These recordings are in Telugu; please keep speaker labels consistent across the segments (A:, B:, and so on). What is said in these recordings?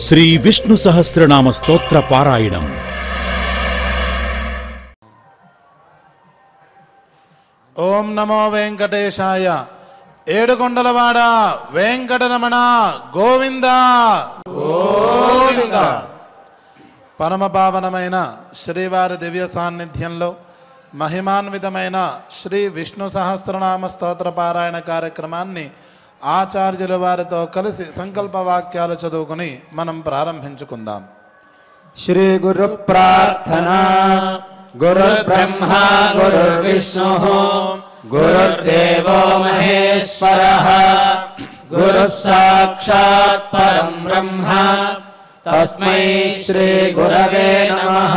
A: శ్రీ విష్ణు సహస్రనామ స్తోత్ర పారాయణం.
B: ఓం నమో వెంకటేశాయ. ఏడుకొండలవాడ వెంకటరమణ గోవింద గోవింద. పరమపావనమైన శ్రీవారి దివ్య సాన్నిధ్యంలో మహిమాన్వితమైన శ్రీ విష్ణు సహస్రనామ స్తోత్ర పారాయణ కార్యక్రమాన్ని ఆచార్యుల వారితో కలిసి సంకల్ప వాక్యాలు చదువుకుని మనం ప్రారంభించుకుందాం.
C: శ్రీ గురు ప్రార్థనా. గురుర్బ్రహ్మా గురుర్విష్ణుః గురుర్దేవో మహేశ్వరః గురుః సాక్షాత్ పరం బ్రహ్మ తస్మై శ్రీ గురవే నమః.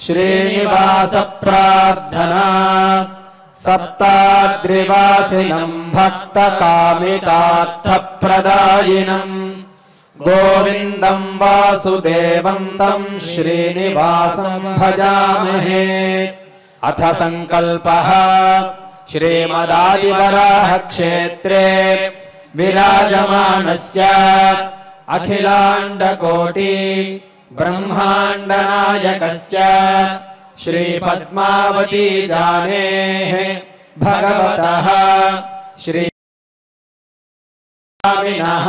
C: శ్రీనివాస ప్రార్థనా. సప్తాద్రివాసినం భక్త కామితార్థ ప్రదాయినం గోవిందం వాసుదేవం తం శ్రీనివాసం భజామహే. అథ సంకల్పః. శ్రీమదాదివరాహ క్షేత్రే విరాజమానస్య అఖిలాండకోటి బ్రహ్మాండ నాయకస్య శ్రీ పద్మావతీ జానేః భగవతః శ్రీ స్వామినః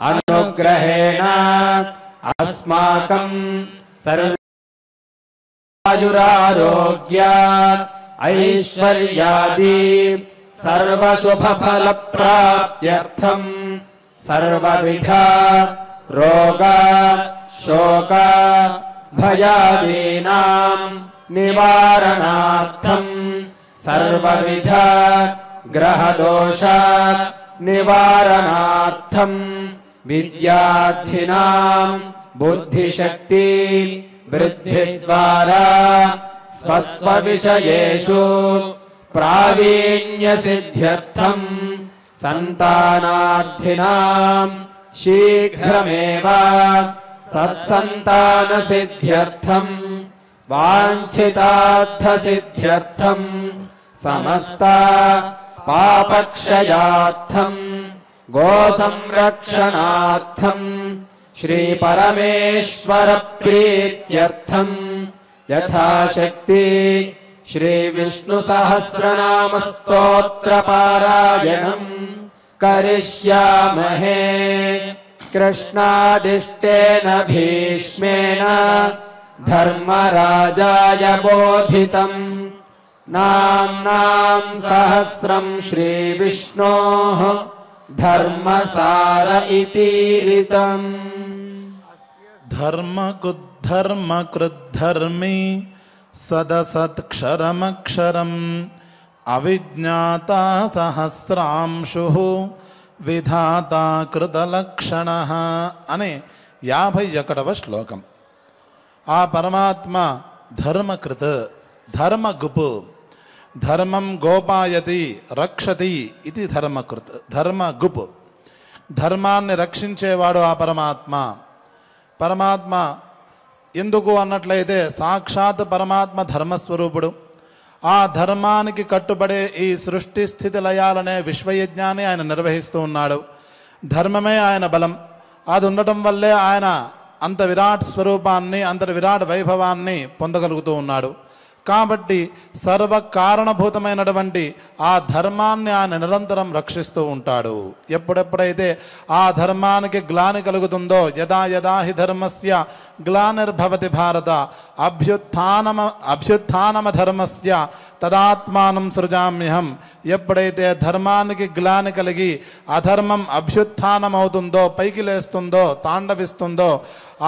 C: అనుగ్రహేణ అస్మాకం సర్వాయురారోగ్య ఐశ్వర్యాది సర్వశుభఫల ప్రాప్త్యర్థం సర్వవిధ రోగ శోక భయాదీనాం నివారణార్థం సర్వవిధ గ్రహదోష నివారణార్థం విద్యార్థినాం బుద్ధిశక్తి వృద్ధి ద్వారా స్వస్వ విషయేషు ప్రావీణ్య సిద్ధ్యర్థం సంతానార్థినాం శీఘ్రమేవ సత్సంతాన సిద్ధ్యర్థం వాంఛితార్థ సిద్ధ్యర్థం సమస్త పాపక్షయార్థం గో సంరక్షణార్థం శ్రీ పరమేశ్వర ప్రీత్యర్థం యథాశక్తి శ్రీ విష్ణు సహస్రనామ స్తోత్ర పారాయణం కరిష్యామహే. కృష్ణాదిష్టేన భీష్మేణ ధర్మరాజాయ బోధితం నామ్నాం సహస్రం శ్రీ విష్ణోః ధర్మసార ఇతీరితం.
B: ధర్మకృద్ధర్మీ సదసత్క్షరమక్షరం అవిజ్ఞాతా సహస్రాంశుః విధాతా కృతలక్షణః అనే 51వ శ్లోకం. ఆ పరమాత్మ ధర్మకృత్ ధర్మగుపు ధర్మం గోపాయతి రక్షతి ఇది ధర్మకృత్ ధర్మగుపు. ధర్మాన్ని రక్షించేవాడు ఆ పరమాత్మ. పరమాత్మ ఎందుకు అన్నట్లయితే సాక్షాత్ పరమాత్మ ధర్మస్వరూపుడు. ఆ ధర్మానికి కట్టుబడే ఈ సృష్టి స్థితి లయాలనే విశ్వయజ్ఞాన్ని ఆయన నిర్వహిస్తూ ఉన్నాడు. ధర్మమే ఆయన బలం. అది ఉండటం వల్లే ఆయన అంత విరాట్ స్వరూపాన్ని అంతటి విరాట్ వైభవాన్ని పొందగలుగుతూ ఉన్నాడు. కాబట్టి సర్వ కారణభూతమైనటువంటి ఆ ధర్మాన్ని ఆయన నిరంతరం రక్షిస్తూ ఉంటాడు. ఎప్పుడెప్పుడైతే ఆ ధర్మానికి గ్లాని కలుగుతుందో యదా యదా హి ధర్మస్య గ్లానిర్భవతి భారత అభ్యుత్థానమ ధర్మస్య తదాత్మానం సృజామ్యహం. ఎప్పుడైతే ధర్మానికి గ్లాని కలిగి అధర్మం అభ్యుత్థానమవుతుందో పైకి లేస్తుందో తాండవిస్తుందో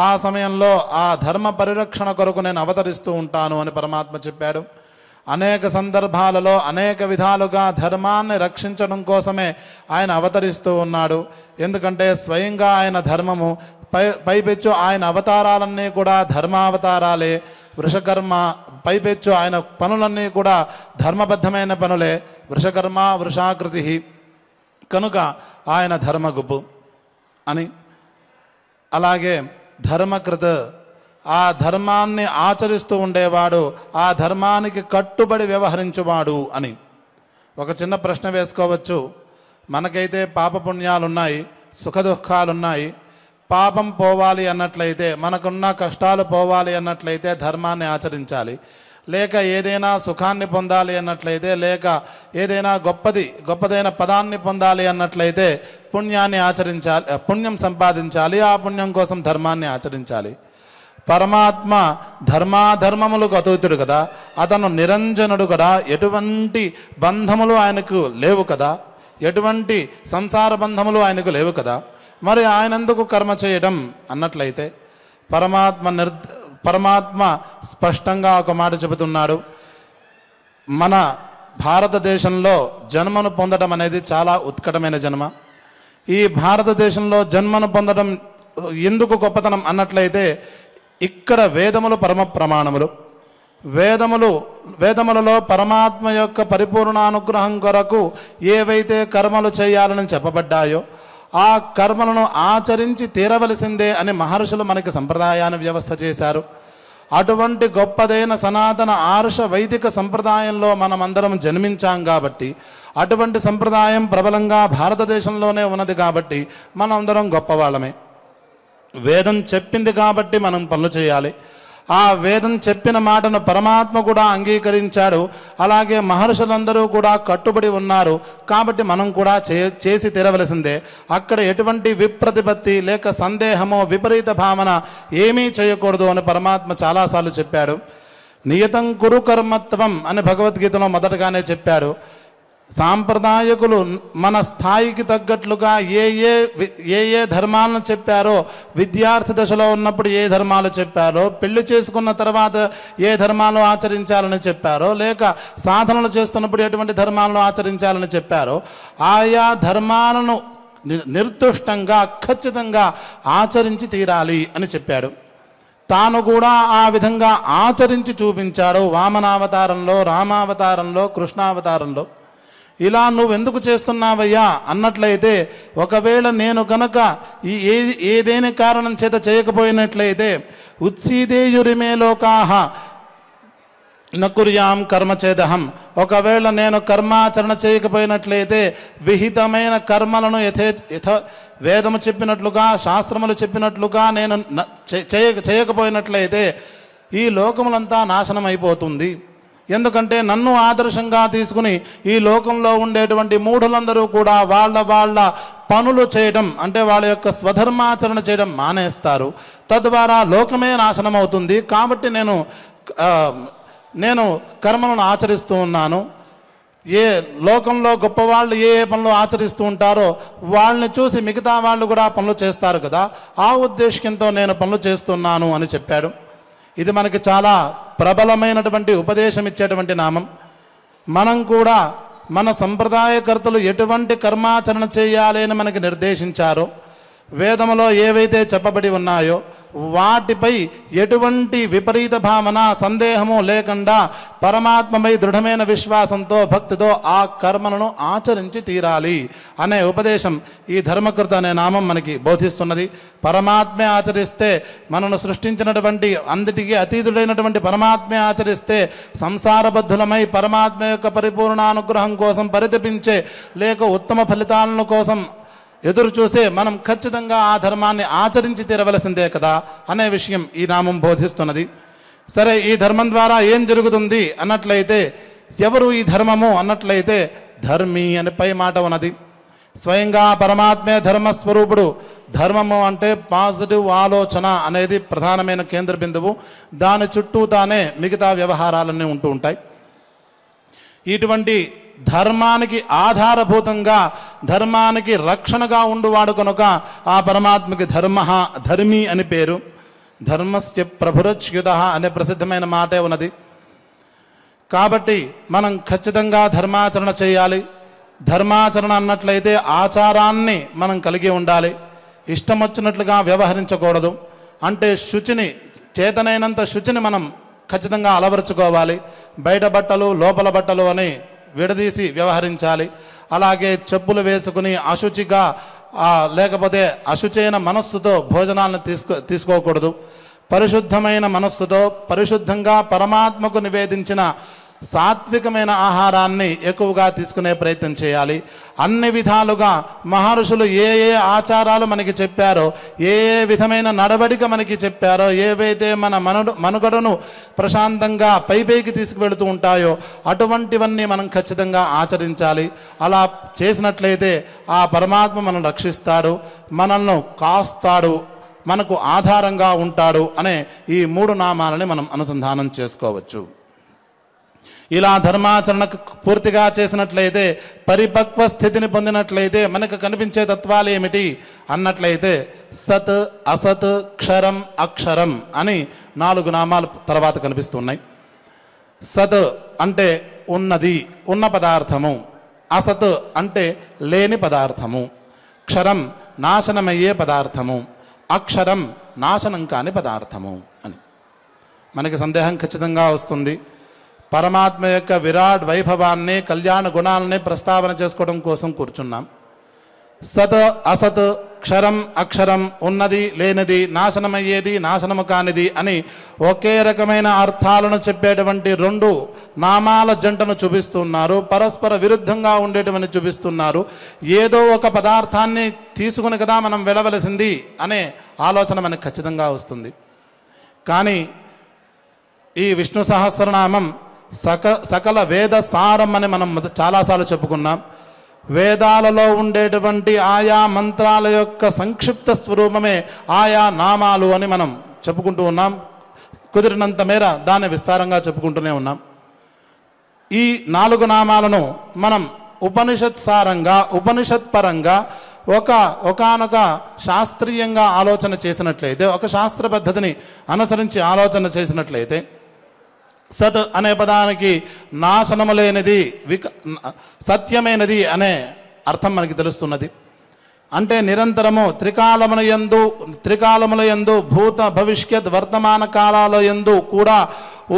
B: ఆ సమయంలో ఆ ధర్మ పరిరక్షణ కొరకు నేను అవతరిస్తూ ఉంటాను అని పరమాత్మ చెప్పాడు. అనేక సందర్భాలలో అనేక విధాలుగా ధర్మాన్ని రక్షించడం కోసమే ఆయన అవతరిస్తూ ఉన్నాడు. ఎందుకంటే స్వయంగా ఆయన ధర్మము పైపెచ్చు ఆయన అవతారాలన్నీ కూడా ధర్మావతారాలే. వృషకర్మ పైపెచ్చు ఆయన పనులన్నీ కూడా ధర్మబద్ధమైన పనులే. వృషకర్మ వృషాకృతి కనుక ఆయన ధర్మగుపు అని. అలాగే ధర్మకృత్ ఆ ధర్మాన్ని ఆచరిస్తూ ఉండేవాడు, ఆ ధర్మానికి కట్టుబడి వ్యవహరించువాడు అని. ఒక చిన్న ప్రశ్న వేసుకోవచ్చు. మనకైతే పాపపుణ్యాలున్నాయి, సుఖదుఖాలున్నాయి. పాపం పోవాలి అన్నట్లయితే, మనకున్న కష్టాలు పోవాలి అన్నట్లయితే ధర్మాన్ని ఆచరించాలి. లేక ఏదైనా సుఖాన్ని పొందాలి అన్నట్లయితే, లేక ఏదైనా గొప్పదైన పదాన్ని పొందాలి అన్నట్లయితే పుణ్యాన్ని ఆచరించాలి, పుణ్యం సంపాదించాలి. ఆ పుణ్యం కోసం ధర్మాన్ని ఆచరించాలి. పరమాత్మ ధర్మాధర్మములకు అతీతుడు కదా, అతను నిరంజనుడు కదా, ఎటువంటి బంధములు ఆయనకు లేవు కదా, ఎటువంటి సంసార బంధములు ఆయనకు లేవు కదా. మరి ఆయనందుకు కర్మ చేయడం అన్నట్లయితే పరమాత్మ స్పష్టంగా ఒక మాట చెబుతున్నాడు. మన భారతదేశంలో జన్మను పొందడం అనేది చాలా ఉత్కటమైన జన్మ. ఈ భారతదేశంలో జన్మను పొందడం ఎందుకు గొప్పతనం అన్నట్లయితే, ఇక్కడ వేదములు పరమ ప్రమాణములు. వేదములలో పరమాత్మ యొక్క పరిపూర్ణ అనుగ్రహం కొరకు ఏవైతే కర్మలు చేయాలని చెప్పబడ్డాయో ఆ కర్మలను ఆచరించి తీరవలసిందే అని మహర్షులు మనకి సంప్రదాయాన్ని వ్యవస్థ చేశారు. అటువంటి గొప్పదైన సనాతన ఆర్ష వైదిక సంప్రదాయంలో మనమందరం జన్మించాం కాబట్టి, అటువంటి సంప్రదాయం ప్రబలంగా భారతదేశంలోనే ఉన్నది కాబట్టి మనందరం గొప్పవాళ్ళమే. వేదం చెప్పింది కాబట్టి మనం పనులు చేయాలి. ఆ వేదం చెప్పిన మాటను పరమాత్మ కూడా అంగీకరించాడు. అలాగే మహర్షులందరూ కూడా కట్టుబడి ఉన్నారు కాబట్టి మనం కూడా చేసి తీరవలసిందే. అక్కడ ఎటువంటి విప్రతిపత్తి లేక సందేహమో విపరీత భావన ఏమీ చేయకూడదు అని పరమాత్మ చాలాసార్లు చెప్పాడు. నియతం కురు కర్మత్వం అని భగవద్గీతలో మొదటగానే చెప్పాడు. సాంప్రదాయకులు మన స్థాయికి తగ్గట్లుగా ఏ ధర్మాలను చెప్పారో, విద్యార్థి దశలో ఉన్నప్పుడు ఏ ధర్మాలు చెప్పారో, పెళ్లి చేసుకున్న తర్వాత ఏ ధర్మాలు ఆచరించాలని చెప్పారో, లేక సాధనలు చేస్తున్నప్పుడు ఎటువంటి ధర్మాలను ఆచరించాలని చెప్పారో, ఆయా ధర్మాలను నిర్దుష్టంగా ఖచ్చితంగా ఆచరించి తీరాలి అని చెప్పాడు. తాను కూడా ఆ విధంగా ఆచరించి చూపించాడు. వామనావతారంలో, రామావతారంలో, కృష్ణావతారంలో. ఇలా నువ్వెందుకు చేస్తున్నావయ్యా అన్నట్లయితే, ఒకవేళ నేను కనుక ఏదేని కారణం చేత చేయకపోయినట్లయితే, ఉత్సీదేయురిమే లోకాహ నకుర్యాం కర్మచేదహం, ఒకవేళ నేను కర్మాచరణ చేయకపోయినట్లయితే, విహితమైన కర్మలను వేదము చెప్పినట్లుగా శాస్త్రములు చెప్పినట్లుగా నేను చేయకపోయినట్లయితే ఈ లోకములంతా నాశనం అయిపోతుంది. ఎందుకంటే నన్ను ఆదర్శంగా తీసుకుని ఈ లోకంలో ఉండేటువంటి మూఢులందరూ కూడా వాళ్ళ పనులు చేయడం, అంటే వాళ్ళ యొక్క స్వధర్మాచరణ చేయడం మానేస్తారు. తద్వారా లోకమే నాశనం అవుతుంది. కాబట్టి నేను కర్మలను ఆచరిస్తూ ఉన్నాను. ఏ లోకంలో గొప్పవాళ్ళు ఏ పనులు ఆచరిస్తూ ఉంటారో వాళ్ళని చూసి మిగతా వాళ్ళు కూడా పనులు చేస్తారు కదా, ఆ ఉద్దేశంతో నేను పనులు చేస్తున్నాను అని చెప్పాడు. ఇది మనకి చాలా ప్రబలమైనటువంటి ఉపదేశం ఇచ్చేటువంటి నామం. మనం కూడా మన సంప్రదాయకర్తలు ఎటువంటి కర్మాచరణ చేయాలి అని మనకి నిర్దేశించారో, వేదములో ఏవైతే చెప్పబడి ఉన్నాయో వాటిపై ఎటువంటి విపరీత భావన సందేహము లేకుండా పరమాత్మపై దృఢమైన విశ్వాసంతో భక్తితో ఆ కర్మలను ఆచరించి తీరాలి అనే ఉపదేశం ఈ ధర్మకృత అనే నామం మనకి బోధిస్తున్నది. పరమాత్మే ఆచరిస్తే, మనను సృష్టించినటువంటి అంతటికీ అతీతుడైనటువంటి పరమాత్మే ఆచరిస్తే సంసారబద్ధులమై పరమాత్మ యొక్క పరిపూర్ణానుగ్రహం కోసం పరితపించే లేక ఉత్తమ ఫలితాలను కోసం ఎదురు చూసే మనం ఖచ్చితంగా ఆ ధర్మాన్ని ఆచరించి తీరవలసిందే కదా అనే విషయం ఈ నామం బోధిస్తున్నది. సరే, ఈ ధర్మం ద్వారా ఏం జరుగుతుంది అన్నట్లయితే, ఎవరు ఈ ధర్మము అన్నట్లయితే ధర్మి అని పై మాట ఉన్నది. స్వయంగా పరమాత్మే ధర్మస్వరూపుడు. ధర్మము అంటే పాజిటివ్ ఆలోచన అనేది ప్రధానమైన కేంద్ర బిందువు. దాని చుట్టూ తానే మిగతా వ్యవహారాలన్నీ ఉంటూ ఉంటాయి. ఇటువంటి ధర్మానికి ఆధారభూతంగా, ధర్మానికి రక్షణగా ఉండువాడు కనుక ఆ పరమాత్మకి ధర్మి అని పేరు. ధర్మస్య ప్రభురచ్యుత అనే ప్రసిద్ధమైన మాటే ఉన్నది. కాబట్టి మనం ఖచ్చితంగా ధర్మాచరణ చేయాలి. ధర్మాచరణ అన్నట్లయితే ఆచారాన్ని మనం కలిగి ఉండాలి. ఇష్టం వచ్చినట్లుగా వ్యవహరించకూడదు. అంటే చేతనైనంత శుచిని మనం ఖచ్చితంగా అలవరుచుకోవాలి. బయట బట్టలు లోపల బట్టలు అని విడదీసి వ్యవహరించాలి. అలాగే చెప్పులు వేసుకుని అశుచిగా లేకపోతే అశుచైన మనస్సుతో భోజనాలను తీసుకోకూడదు. పరిశుద్ధమైన మనస్సుతో పరిశుద్ధంగా పరమాత్మకు నివేదించిన సాత్వికమైన ఆహారాన్ని ఎక్కువగా తీసుకునే ప్రయత్నం చేయాలి. అన్ని విధాలుగా మహర్షులు ఏ ఏ ఆచారాలు మనకి చెప్పారో, ఏ ఏ విధమైన నడవడిక మనకి చెప్పారో, ఏవైతే మన మనుగడను ప్రశాంతంగా పైకి తీసుకువెళుతూ ఉంటాయో అటువంటివన్నీ మనం ఖచ్చితంగా ఆచరించాలి. అలా చేసినట్లయితే ఆ పరమాత్మ మనల్ని రక్షిస్తాడు, మనల్ని కాస్తాడు, మనకు ఆధారంగా ఉంటాడు అనే ఈ 3 నామాలని మనం అనుసంధానం చేసుకోవచ్చు. ఇలా ధర్మాచరణ పూర్తిగా చేసినట్లయితే, పరిపక్వ స్థితిని పొందినట్లయితే మనకు కనిపించే తత్వాలు ఏమిటి అన్నట్లయితే సత్, అసత్, క్షరం, అక్షరం అని 4 నామాలు తర్వాత కనిపిస్తున్నాయి. సత్ అంటే ఉన్నది, ఉన్న పదార్థము. అసత్ అంటే లేని పదార్థము. క్షరం నాశనమయ్యే పదార్థము. అక్షరం నాశనం కాని పదార్థము అని మనకి సందేహం ఖచ్చితంగా వస్తుంది. పరమాత్మ యొక్క విరాట్ వైభవాన్ని, కళ్యాణ గుణాలని ప్రస్తావన చేసుకోవడం కోసం కూర్చున్నాం. సత్, అసత్, క్షరం, అక్షరం, ఉన్నది, లేనిది, నాశనమయ్యేది, నాశనము కానిది అని ఒకే రకమైన అర్థాలను చెప్పేటువంటి 2 నామాల జంటను చూపిస్తున్నారు. పరస్పర విరుద్ధంగా ఉండేటువంటి చూపిస్తున్నారు. ఏదో ఒక పదార్థాన్ని తీసుకుని కదా మనం వెళ్ళవలసింది అనే ఆలోచన మనకు ఖచ్చితంగా వస్తుంది. కానీ ఈ విష్ణు సహస్రనామం సకల వేద సారం అని మనం చాలాసార్లు చెప్పుకున్నాం. వేదాలలో ఉండేటువంటి ఆయా మంత్రాల యొక్క సంక్షిప్త స్వరూపమే ఆయా నామాలు అని మనం చెప్పుకుంటూ ఉన్నాం. కుదిరినంత మేర దాన్ని విస్తారంగా చెప్పుకుంటూనే ఉన్నాం. ఈ 4 నామాలను మనం ఉపనిషత్ సారంగా, ఉపనిషత్ పరంగా ఒకానొక శాస్త్రీయంగా ఆలోచన చేసినట్లయితే, ఒక శాస్త్ర పద్ధతిని అనుసరించి ఆలోచన చేసినట్లయితే, సత్ అనే పదానికి నాశనము లేనిది, సత్యమైనది అనే అర్థం మనకి తెలుస్తున్నది. అంటే నిరంతరము త్రికాలముల యందు భూత భవిష్యత్ వర్తమాన కాలాల యందు కూడా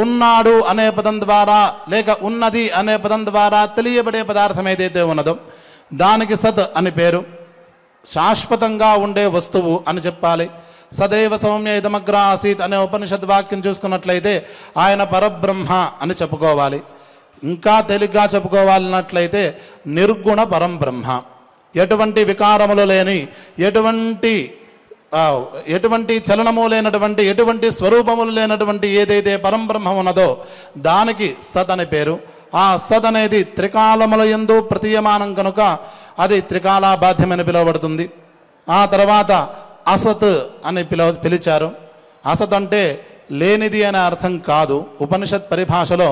B: ఉన్నాడు అనే పదం ద్వారా, లేక ఉన్నది అనే పదం ద్వారా తెలియబడే పదార్థం ఏదైతే ఉన్నదో దానికి సత్ అని పేరు. శాశ్వతంగా ఉండే వస్తువు అని చెప్పాలి. సదైవ సౌమ్య ఇదమగ్ర ఆసీత్ అనే ఉపనిషద్ వాక్యం చూసుకున్నట్లయితే ఆయన పరబ్రహ్మ అని చెప్పుకోవాలి. ఇంకా తేలిగ్గా చెప్పుకోవాలన్నట్లయితే నిర్గుణ పరంబ్రహ్మ, ఎటువంటి వికారములు లేని, ఎటువంటి చలనము లేనటువంటి, ఎటువంటి స్వరూపములు లేనటువంటి ఏదైతే పరంబ్రహ్మ ఉన్నదో దానికి సత్ అని పేరు. ఆ సత్ అనేది త్రికాలముల యందు ప్రతీయమానం కనుక అది త్రికాలాబాధ్యమని పిలువబడుతుంది. ఆ తర్వాత అసత్ అని పిలిచారు. అసత్ అంటే లేనిది అనే అర్థం కాదు. ఉపనిషత్ పరిభాషలో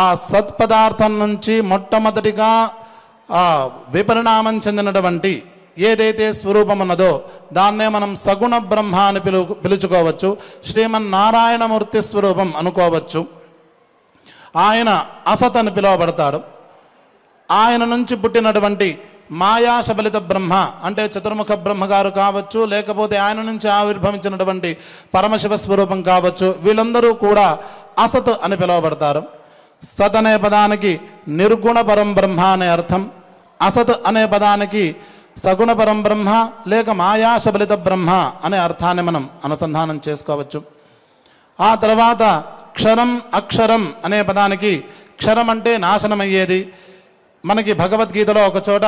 B: ఆ సత్పదార్థం నుంచి మొట్టమొదటిగా విపరిణామం చెందినటువంటి ఏదైతే స్వరూపం ఉన్నదో దాన్నే మనం సగుణ బ్రహ్మ అని పిలుచుకోవచ్చు. శ్రీమన్నారాయణమూర్తి స్వరూపం అనుకోవచ్చు. ఆయన అసత్ అని పిలువబడతాడు. ఆయన నుంచి పుట్టినటువంటి మాయా శబలిత బ్రహ్మ అంటే చతుర్ముఖ బ్రహ్మగారు కావచ్చు, లేకపోతే ఆయన నుంచి ఆవిర్భవించినటువంటి పరమశివ స్వరూపం కావచ్చు, వీళ్ళందరూ కూడా అసత్ అని పిలువబడతారు. సత్ అనే పదానికి నిర్గుణ పరం బ్రహ్మ అనే అర్థం. అసత్ అనే పదానికి సగుణ పరం బ్రహ్మ లేక మాయా శబలిత బ్రహ్మ అనే అర్థాన్ని మనం అనుసంధానం చేసుకోవచ్చు. ఆ తర్వాత క్షరం, అక్షరం అనే పదానికి క్షరం అంటే నాశనమయ్యేది. మనకి భగవద్గీతలో ఒక చోట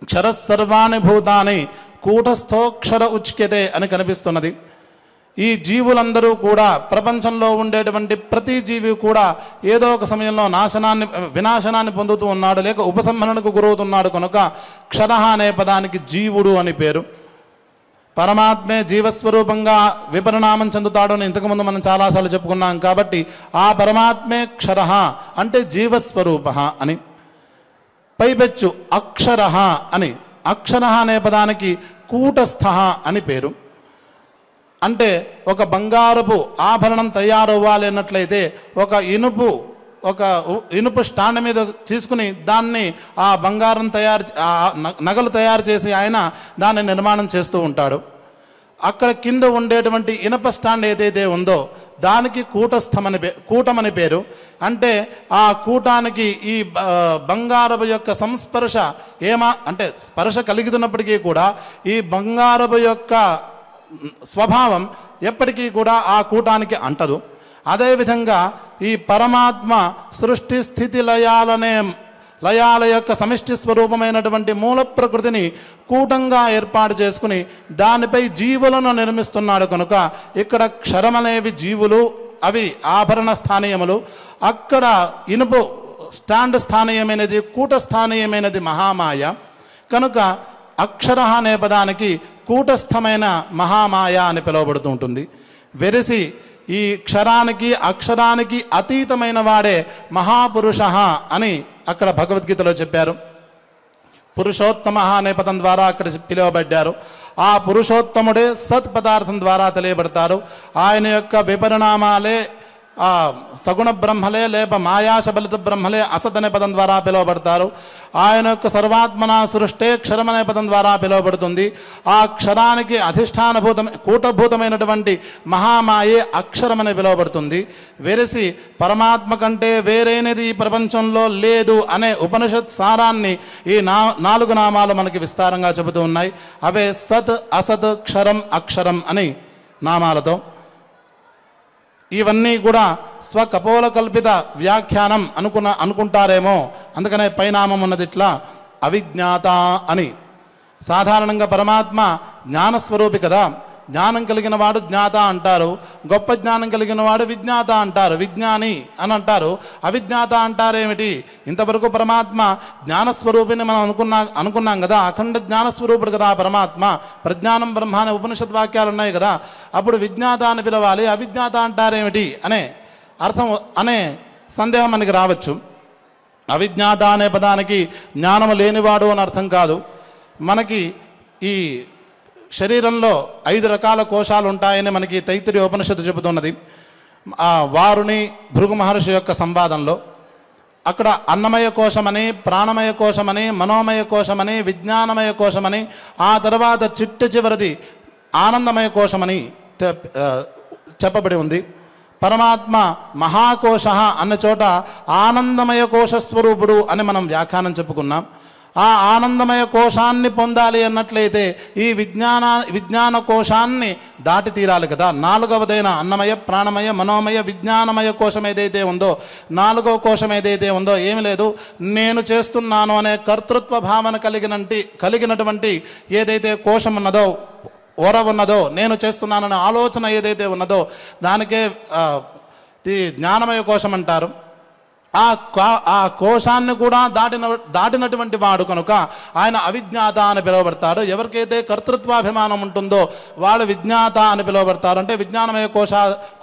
B: క్షరసర్వాణి భూతాని కూటస్థోక్షర ఉచ్యతే అని కనిపిస్తున్నది. ఈ జీవులందరూ కూడా, ప్రపంచంలో ఉండేటువంటి ప్రతి జీవి కూడా ఏదో ఒక సమయంలో వినాశనాన్ని పొందుతూ ఉన్నాడు, లేక ఉపసంహరణకు గురవుతున్నాడు కనుక క్షర అనే పదానికి జీవుడు అని పేరు. పరమాత్మే జీవస్వరూపంగా విపరిణామం చెందుతాడు అని ఇంతకుముందు మనం చాలాసార్లు చెప్పుకున్నాం. కాబట్టి ఆ పరమాత్మే క్షర అంటే జీవస్వరూప అని. పైబెచ్చు అక్షర అని, అక్షర అనే పదానికి కూటస్థ అని పేరు. అంటే ఒక బంగారపు ఆభరణం తయారవ్వాలి అన్నట్లయితే ఒక ఇనుపు స్టాండ్ మీద తీసుకుని దాన్ని ఆ బంగారం నగలు తయారు చేసి ఆయన దాన్ని నిర్మాణం చేస్తూ ఉంటాడు. అక్కడ కింద ఉండేటువంటి ఇనప స్టాండ్ ఏదైతే ఉందో దానికి కూటమని పేరు. అంటే ఆ కూటానికి ఈ బంగారపు యొక్క సంస్పర్శ అంటే స్పర్శ కలిగితున్నప్పటికీ కూడా ఈ బంగారపు యొక్క స్వభావం ఎప్పటికీ కూడా ఆ కూటానికి అంటదు. అదేవిధంగా ఈ పరమాత్మ సృష్టి స్థితి లయాల యొక్క సమిష్టి స్వరూపమైనటువంటి మూల ప్రకృతిని కూటంగా ఏర్పాటు చేసుకుని దానిపై జీవులను నిర్మిస్తున్నాడు కనుక ఇక్కడ క్షరమనేవి జీవులు, అవి ఆభరణ స్థానీయములు. అక్కడ ఇనుపు స్టాండ్ స్థానీయమైనది, కూట స్థానీయమైనది మహామాయ. కనుక అక్షర అనే పదానికి కూటస్థమైన మహామాయ అని పిలువబడుతూ ఉంటుంది. వెరసి ఈ క్షరానికి అక్షరానికి అతీతమైన వాడే మహాపురుష అని అక్కడ భగవద్గీతలో చెప్పారు. పురుషోత్తమ అనే పదం ద్వారా అక్కడ పిలువబడ్డారు. ఆ పురుషోత్తముడే సత్ పదార్థం ద్వారా తెలియబడతారు. ఆయన యొక్క విపరిణామాలే సగుణ బ్రహ్మలే లేక మాయాశబలిత బ్రహ్మలే అసత్ అనే పదం ద్వారా పిలువబడతారు. ఆయన యొక్క సర్వాత్మన సృష్టే క్షరం అనే పదం ద్వారా పిలువబడుతుంది. ఆ క్షరానికి కూటభూతమైనటువంటి మహామాయే అక్షరం అని పిలువబడుతుంది. వెరసి పరమాత్మ కంటే వేరైనది ఈ ప్రపంచంలో లేదు అనే ఉపనిషత్ సారాన్ని ఈ 4 నామాలు మనకి విస్తారంగా చెబుతూ ఉన్నాయి. అవే సత్, అసత్, క్షరం, అక్షరం అని నామాలతో. ఇవన్నీ కూడా స్వకపోల కల్పిత వ్యాఖ్యానం అనుకుంటారేమో, అందుకనే పైనామం ఉన్నది ఇట్లా అవిజ్ఞాత అని. సాధారణంగా పరమాత్మ జ్ఞానస్వరూపి కదా, జ్ఞానం కలిగిన వాడు జ్ఞాత అంటారు, గొప్ప జ్ఞానం కలిగిన వాడు విజ్ఞాత అంటారు, విజ్ఞాని అని అంటారు. అవిజ్ఞాత అంటారేమిటి? ఇంతవరకు పరమాత్మ జ్ఞానస్వరూపిని మనం అనుకున్నాం కదా, అఖండ జ్ఞానస్వరూపుడు కదా పరమాత్మ. ప్రజ్ఞానం బ్రహ్మ అనే ఉపనిషత్ వాక్యాలు ఉన్నాయి కదా, అప్పుడు విజ్ఞాత అని పిలవాలి, అవిజ్ఞాత అంటారేమిటి అనే అర్థం అనే సందేహం మనకి రావచ్చు. అవిజ్ఞాత అనే పదానికి జ్ఞానము లేనివాడు అని అర్థం కాదు. మనకి ఈ శరీరంలో 5 రకాల కోశాలు ఉంటాయని మనకి తైత్తిరీయ ఉపనిషత్తు చెబుతున్నది. వారుని భృగు మహర్షి యొక్క సంవాదంలో అక్కడ అన్నమయ కోశమని, ప్రాణమయ కోశమని, మనోమయ కోశమని, విజ్ఞానమయ కోశమని, ఆ తర్వాత చివరిది ఆనందమయ కోశమని చెప్పబడి ఉంది. పరమాత్మ మహాకోశ అన్న చోట ఆనందమయ కోశ స్వరూపుడు అని మనం వ్యాఖ్యానం చెప్పుకున్నాం. ఆ ఆనందమయ కోశాన్ని పొందాలి అన్నట్లయితే ఈ విజ్ఞాన కోశాన్ని దాటి తీరాలి కదా. 4వదైన అన్నమయ, ప్రాణమయ, మనోమయ, విజ్ఞానమయ కోశం ఏదైతే ఉందో, 4వ కోశం ఏదైతే ఉందో ఏమి లేదు, నేను చేస్తున్నాను అనే కర్తృత్వ భావన కలిగినటువంటి ఏదైతే కోశం ఉన్నదో, ఓర ఉన్నదో, నేను చేస్తున్నాననే ఆలోచన ఏదైతే ఉన్నదో దానికే ఈ జ్ఞానమయ కోశం అంటారు. ఆ కోశాన్ని కూడా దాటినటువంటి వాడు కనుక ఆయన అవిజ్ఞాత అని పిలువబడతాడు. ఎవరికైతే కర్తృత్వాభిమానం ఉంటుందో వాళ్ళు విజ్ఞాత అని పిలువబడతారు. అంటే విజ్ఞానమయ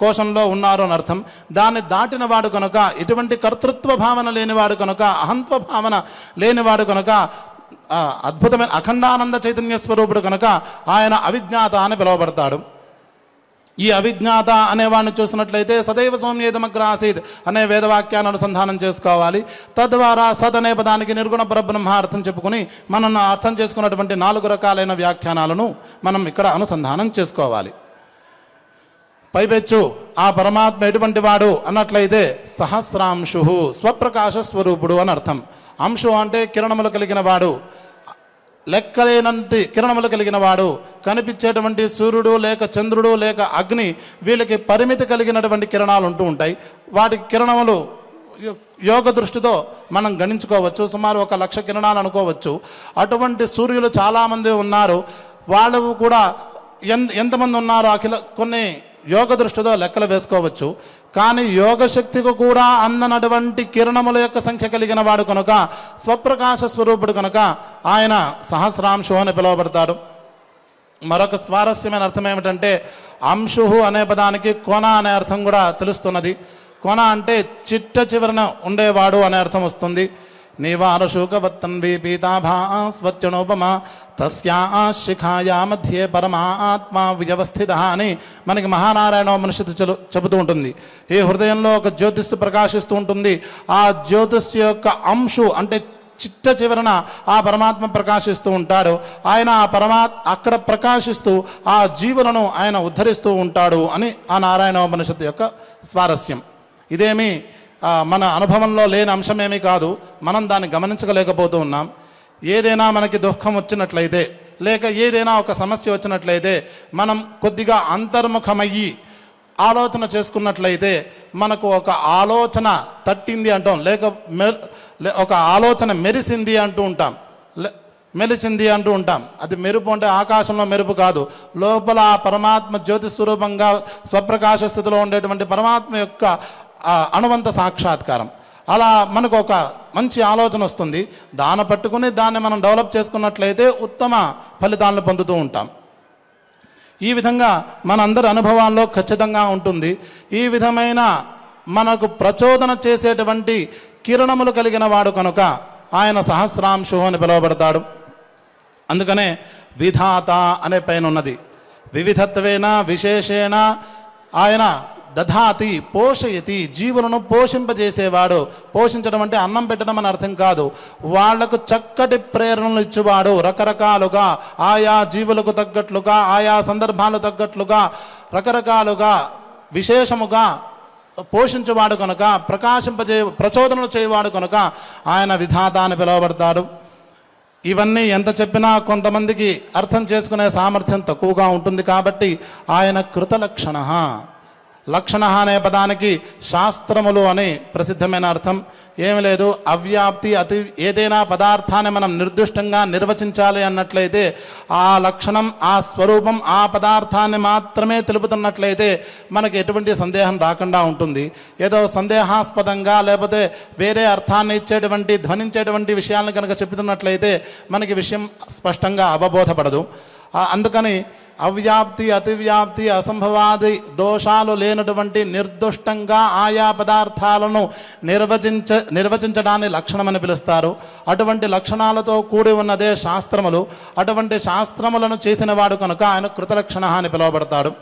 B: కోశంలో ఉన్నారు అని అర్థం. దాన్ని దాటిన వాడు కనుక, ఇటువంటి కర్తృత్వ భావన లేనివాడు కనుక, అహంత్వ భావన లేనివాడు కనుక, అద్భుతమైన అఖండానంద చైతన్య స్వరూపుడు కనుక ఆయన అవిజ్ఞాత అని పిలువబడతాడు. ఈ అవిజ్ఞాత అనేవాడిని చూసినట్లయితే సదైవ సౌమ్యేదమగ్ర ఆసీత్ అనే వేదవాక్యాన్ని అనుసంధానం చేసుకోవాలి. తద్వారా సద్ అనే పదానికి నిర్గుణ పరబ్రహ్మ అర్థం చెప్పుకుని మనం అర్థం చేసుకున్నటువంటి 4 రకాలైన వ్యాఖ్యానాలను మనం ఇక్కడ అనుసంధానం చేసుకోవాలి. పైపెచ్చు ఆ పరమాత్మ ఎటువంటి వాడు అన్నట్లయితే సహస్రాంశు, స్వప్రకాశ స్వరూపుడు అని అర్థం. అంశు అంటే కిరణములు కలిగిన వాడు, లెక్కలేనంత కిరణములు కలిగిన వాడు. కనిపించేటువంటి సూర్యుడు లేక చంద్రుడు లేక అగ్ని, వీళ్ళకి పరిమితి కలిగినటువంటి కిరణాలు ఉంటూ ఉంటాయి. వాటి కిరణములు యోగ దృష్టితో మనం గణించుకోవచ్చు, సుమారు 1,00,000 కిరణాలు అనుకోవచ్చు. అటువంటి సూర్యులు చాలామంది ఉన్నారు. వాళ్ళు కూడా ఎంతమంది ఉన్నారో కొన్ని యోగ దృష్టితో లెక్కలు వేసుకోవచ్చు. కానీ యోగశక్తికి కూడా అందనటువంటి కిరణముల యొక్క సంఖ్య కలిగిన వాడు కనుక, స్వప్రకాశ స్వరూపుడు కనుక ఆయన సహస్రాంశు అని పిలువబడతాడు. మరొక స్వారస్యమైన అర్థం ఏమిటంటే అంశు అనే పదానికి కొన అనే అర్థం కూడా తెలుస్తున్నది. కొన అంటే చిట్ట చివరన ఉండేవాడు అనే అర్థం వస్తుంది. నీవారు శూకవత్తన్వి పీతాభా స్వత్యనోపమ తస్యా శిఖాయా మధ్యే పరమాత్మ వ్యవస్థిత అని మనకి మహానారాయణోపనిషత్తు చెబుతూ ఉంటుంది. ఈ హృదయంలో ఒక జ్యోతిస్సు ప్రకాశిస్తూ ఉంటుంది. ఆ జ్యోతిస్సు యొక్క అంశు అంటే చిట్ట చివరన ఆ పరమాత్మ ప్రకాశిస్తూ ఉంటాడు. ఆయన అక్కడ ప్రకాశిస్తూ ఆ జీవులను ఆయన ఉద్ధరిస్తూ ఉంటాడు అని ఆ నారాయణోపనిషత్తు యొక్క స్వారస్యం. ఇదేమి మన అనుభవంలో లేని అంశమేమీ కాదు, మనం దాన్ని గమనించలేకపోతూ ఉన్నాం. ఏదైనా మనకి దుఃఖం వచ్చినట్లయితే లేక ఏదైనా ఒక సమస్య వచ్చినట్లయితే మనం కొద్దిగా అంతర్ముఖమయ్యి ఆలోచన చేసుకున్నట్లయితే మనకు ఒక ఆలోచన తట్టింది అంటాం, లేక ఒక ఆలోచన మెరిసింది అంటూ ఉంటాం, మెలిసింది అంటూ ఉంటాం. అది మెరుపు అంటే ఆకాశంలో మెరుపు కాదు, లోపల ఆ పరమాత్మ జ్యోతి స్వరూపంగా స్వప్రకాశ స్థితిలో ఉండేటువంటి పరమాత్మ యొక్క అణువంత సాక్షాత్కారం. అలా మనకు ఒక మంచి ఆలోచన వస్తుంది. దాన్ని పట్టుకుని దాన్ని మనం డెవలప్ చేసుకున్నట్లయితే ఉత్తమ ఫలితాలను పొందుతూ ఉంటాం. ఈ విధంగా మనందరి అనుభవాల్లో ఖచ్చితంగా ఉంటుంది. ఈ విధమైన మనకు ప్రచోదన చేసేటువంటి కిరణములు కలిగిన వాడు కనుక ఆయన సహస్రాంశు అని పిలువబడతాడు. అందుకనే విధాత అనే పైన ఉన్నది. వివిధత్వేన విశేషేణ ఆయన దధాతి పోషయతి, జీవులను పోషింపజేసేవాడు. పోషించడం అంటే అన్నం పెట్టడం అని అర్థం కాదు, వాళ్లకు చక్కటి ప్రేరణలు ఇచ్చేవాడు. రకరకాలుగా ఆయా జీవులకు తగ్గట్లుగా, ఆయా సందర్భాలు తగ్గట్లుగా, రకరకాలుగా విశేషముగా పోషించేవాడు కనుక, ప్రచోదనలు చేయవాడు కనుక ఆయన విధాత అని పిలువబడతాడు. ఇవన్నీ ఎంత చెప్పినా కొంతమందికి అర్థం చేసుకునే సామర్థ్యం తక్కువగా ఉంటుంది. కాబట్టి ఆయన కృతలక్షణ. లక్షణ అనే పదానికి శాస్త్రములు అని ప్రసిద్ధమైన అర్థం. ఏమి లేదు, అవ్యాప్తి అతి ఏదైనా పదార్థాన్ని మనం నిర్దిష్టంగా నిర్వచించాలి అన్నట్లయితే ఆ లక్షణం, ఆ స్వరూపం, ఆ పదార్థాన్ని మాత్రమే తెలుపుతున్నట్లయితే మనకి ఎటువంటి సందేహం రాకుండా ఉంటుంది. ఏదో సందేహాస్పదంగా లేకపోతే వేరే అర్థాన్ని ఇచ్చేటువంటి, ధ్వనించేటువంటి విషయాలను కనుక చెప్తున్నట్లయితే మనకి విషయం స్పష్టంగా అవబోధపడదు. అందుకని అవ్యాప్తి, అతివ్యాప్తి, అసంభవాది దోషాలు లేనటువంటి నిర్దుష్టంగా ఆయా పదార్థాలను నిర్వచించడాన్ని లక్షణమని పిలుస్తారు. అటువంటి లక్షణాలతో కూడి ఉన్నదే శాస్త్రములు. అటువంటి శాస్త్రములను చేసిన వాడు కనుక ఆయన కృతలక్షణ అని పిలువబడతాడు.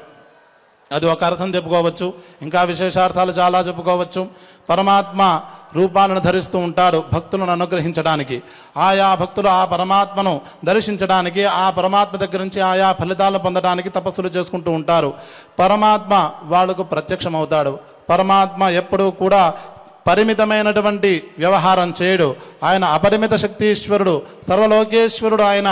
B: అది ఒక అర్థం చెప్పుకోవచ్చు. ఇంకా విశేషార్థాలు చాలా చెప్పుకోవచ్చు. పరమాత్మ రూపాలను ధరిస్తూ ఉంటాడు భక్తులను అనుగ్రహించడానికి. ఆయా భక్తులు ఆ పరమాత్మను దర్శించడానికి, ఆ పరమాత్మ దగ్గర నుంచి ఆయా ఫలితాలను పొందడానికి తపస్సులు చేసుకుంటూ ఉంటారు. పరమాత్మ వాళ్లకు ప్రత్యక్షమవుతాడు. పరమాత్మ ఎప్పుడూ కూడా పరిమితమైనటువంటి వ్యవహారం చేయడు. ఆయన అపరిమిత శక్తీశ్వరుడు, సర్వలోకేశ్వరుడు. ఆయన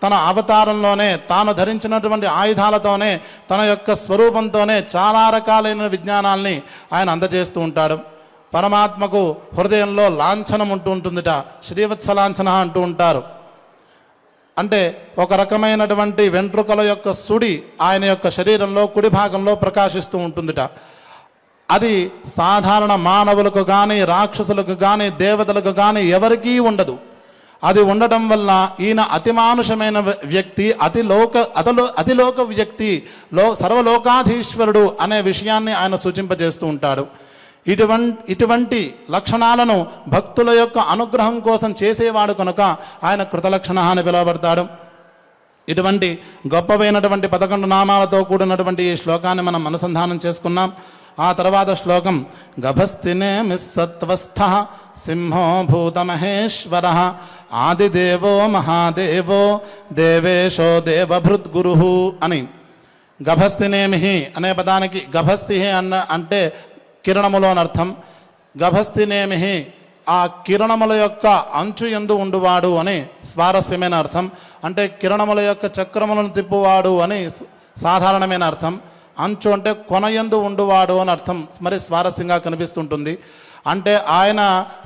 B: తన అవతారంలోనే, తాను ధరించినటువంటి ఆయుధాలతోనే, తన యొక్క స్వరూపంతోనే చాలా రకాలైన విజ్ఞానాల్ని ఆయన అందజేస్తూ ఉంటాడు. పరమాత్మకు హృదయంలో లాంఛనం ఉంటూ ఉంటుందిట, శ్రీవత్స లాంఛన అంటూ ఉంటారు. అంటే ఒక రకమైనటువంటి వెంట్రుకల యొక్క సుడి ఆయన యొక్క శరీరంలో కుడి భాగంలో ప్రకాశిస్తూ ఉంటుందిట. అది సాధారణ మానవులకు కానీ, రాక్షసులకు కానీ, దేవతలకు కానీ ఎవరికీ ఉండదు. అది ఉండటం వల్ల ఈయన అతిమానుషమైన వ్యక్తి, అతిలోక వ్యక్తి, సర్వలోకాధీశ్వరుడు అనే విషయాన్ని ఆయన సూచింపజేస్తూ ఉంటాడు. ఇటువంటి లక్షణాలను భక్తుల యొక్క అనుగ్రహం కోసం చేసేవాడు కనుక ఆయన కృతలక్షణ అని పిలువబడతాడు. ఇటువంటి గొప్పవైనటువంటి 11 నామాలతో కూడినటువంటి ఈ శ్లోకాన్ని మనం అనుసంధానం చేసుకున్నాం. ఆ తర్వాత శ్లోకం గభస్తినే మిస్సత్వస్థ సింహో భూతమహేశ్వర ఆదిదేవో మహాదేవో దేవేశో దేవభృద్గురు అని. గభస్తినేమిహి అనే పదానికి గభస్తి అంటే కిరణములు అని అర్థం. గభస్తినేమిహి ఆ కిరణముల యొక్క అంచు యందు ఉండువాడు అని స్వారస్యమైన అర్థం. అంటే కిరణముల యొక్క చక్రములను తిప్పువాడు అని సాధారణమైన అర్థం. అంచు అంటే కొనయందు ఉండువాడు అని అర్థం మరి స్వారస్యంగా కనిపిస్తుంటుంది. అంటే ఆయన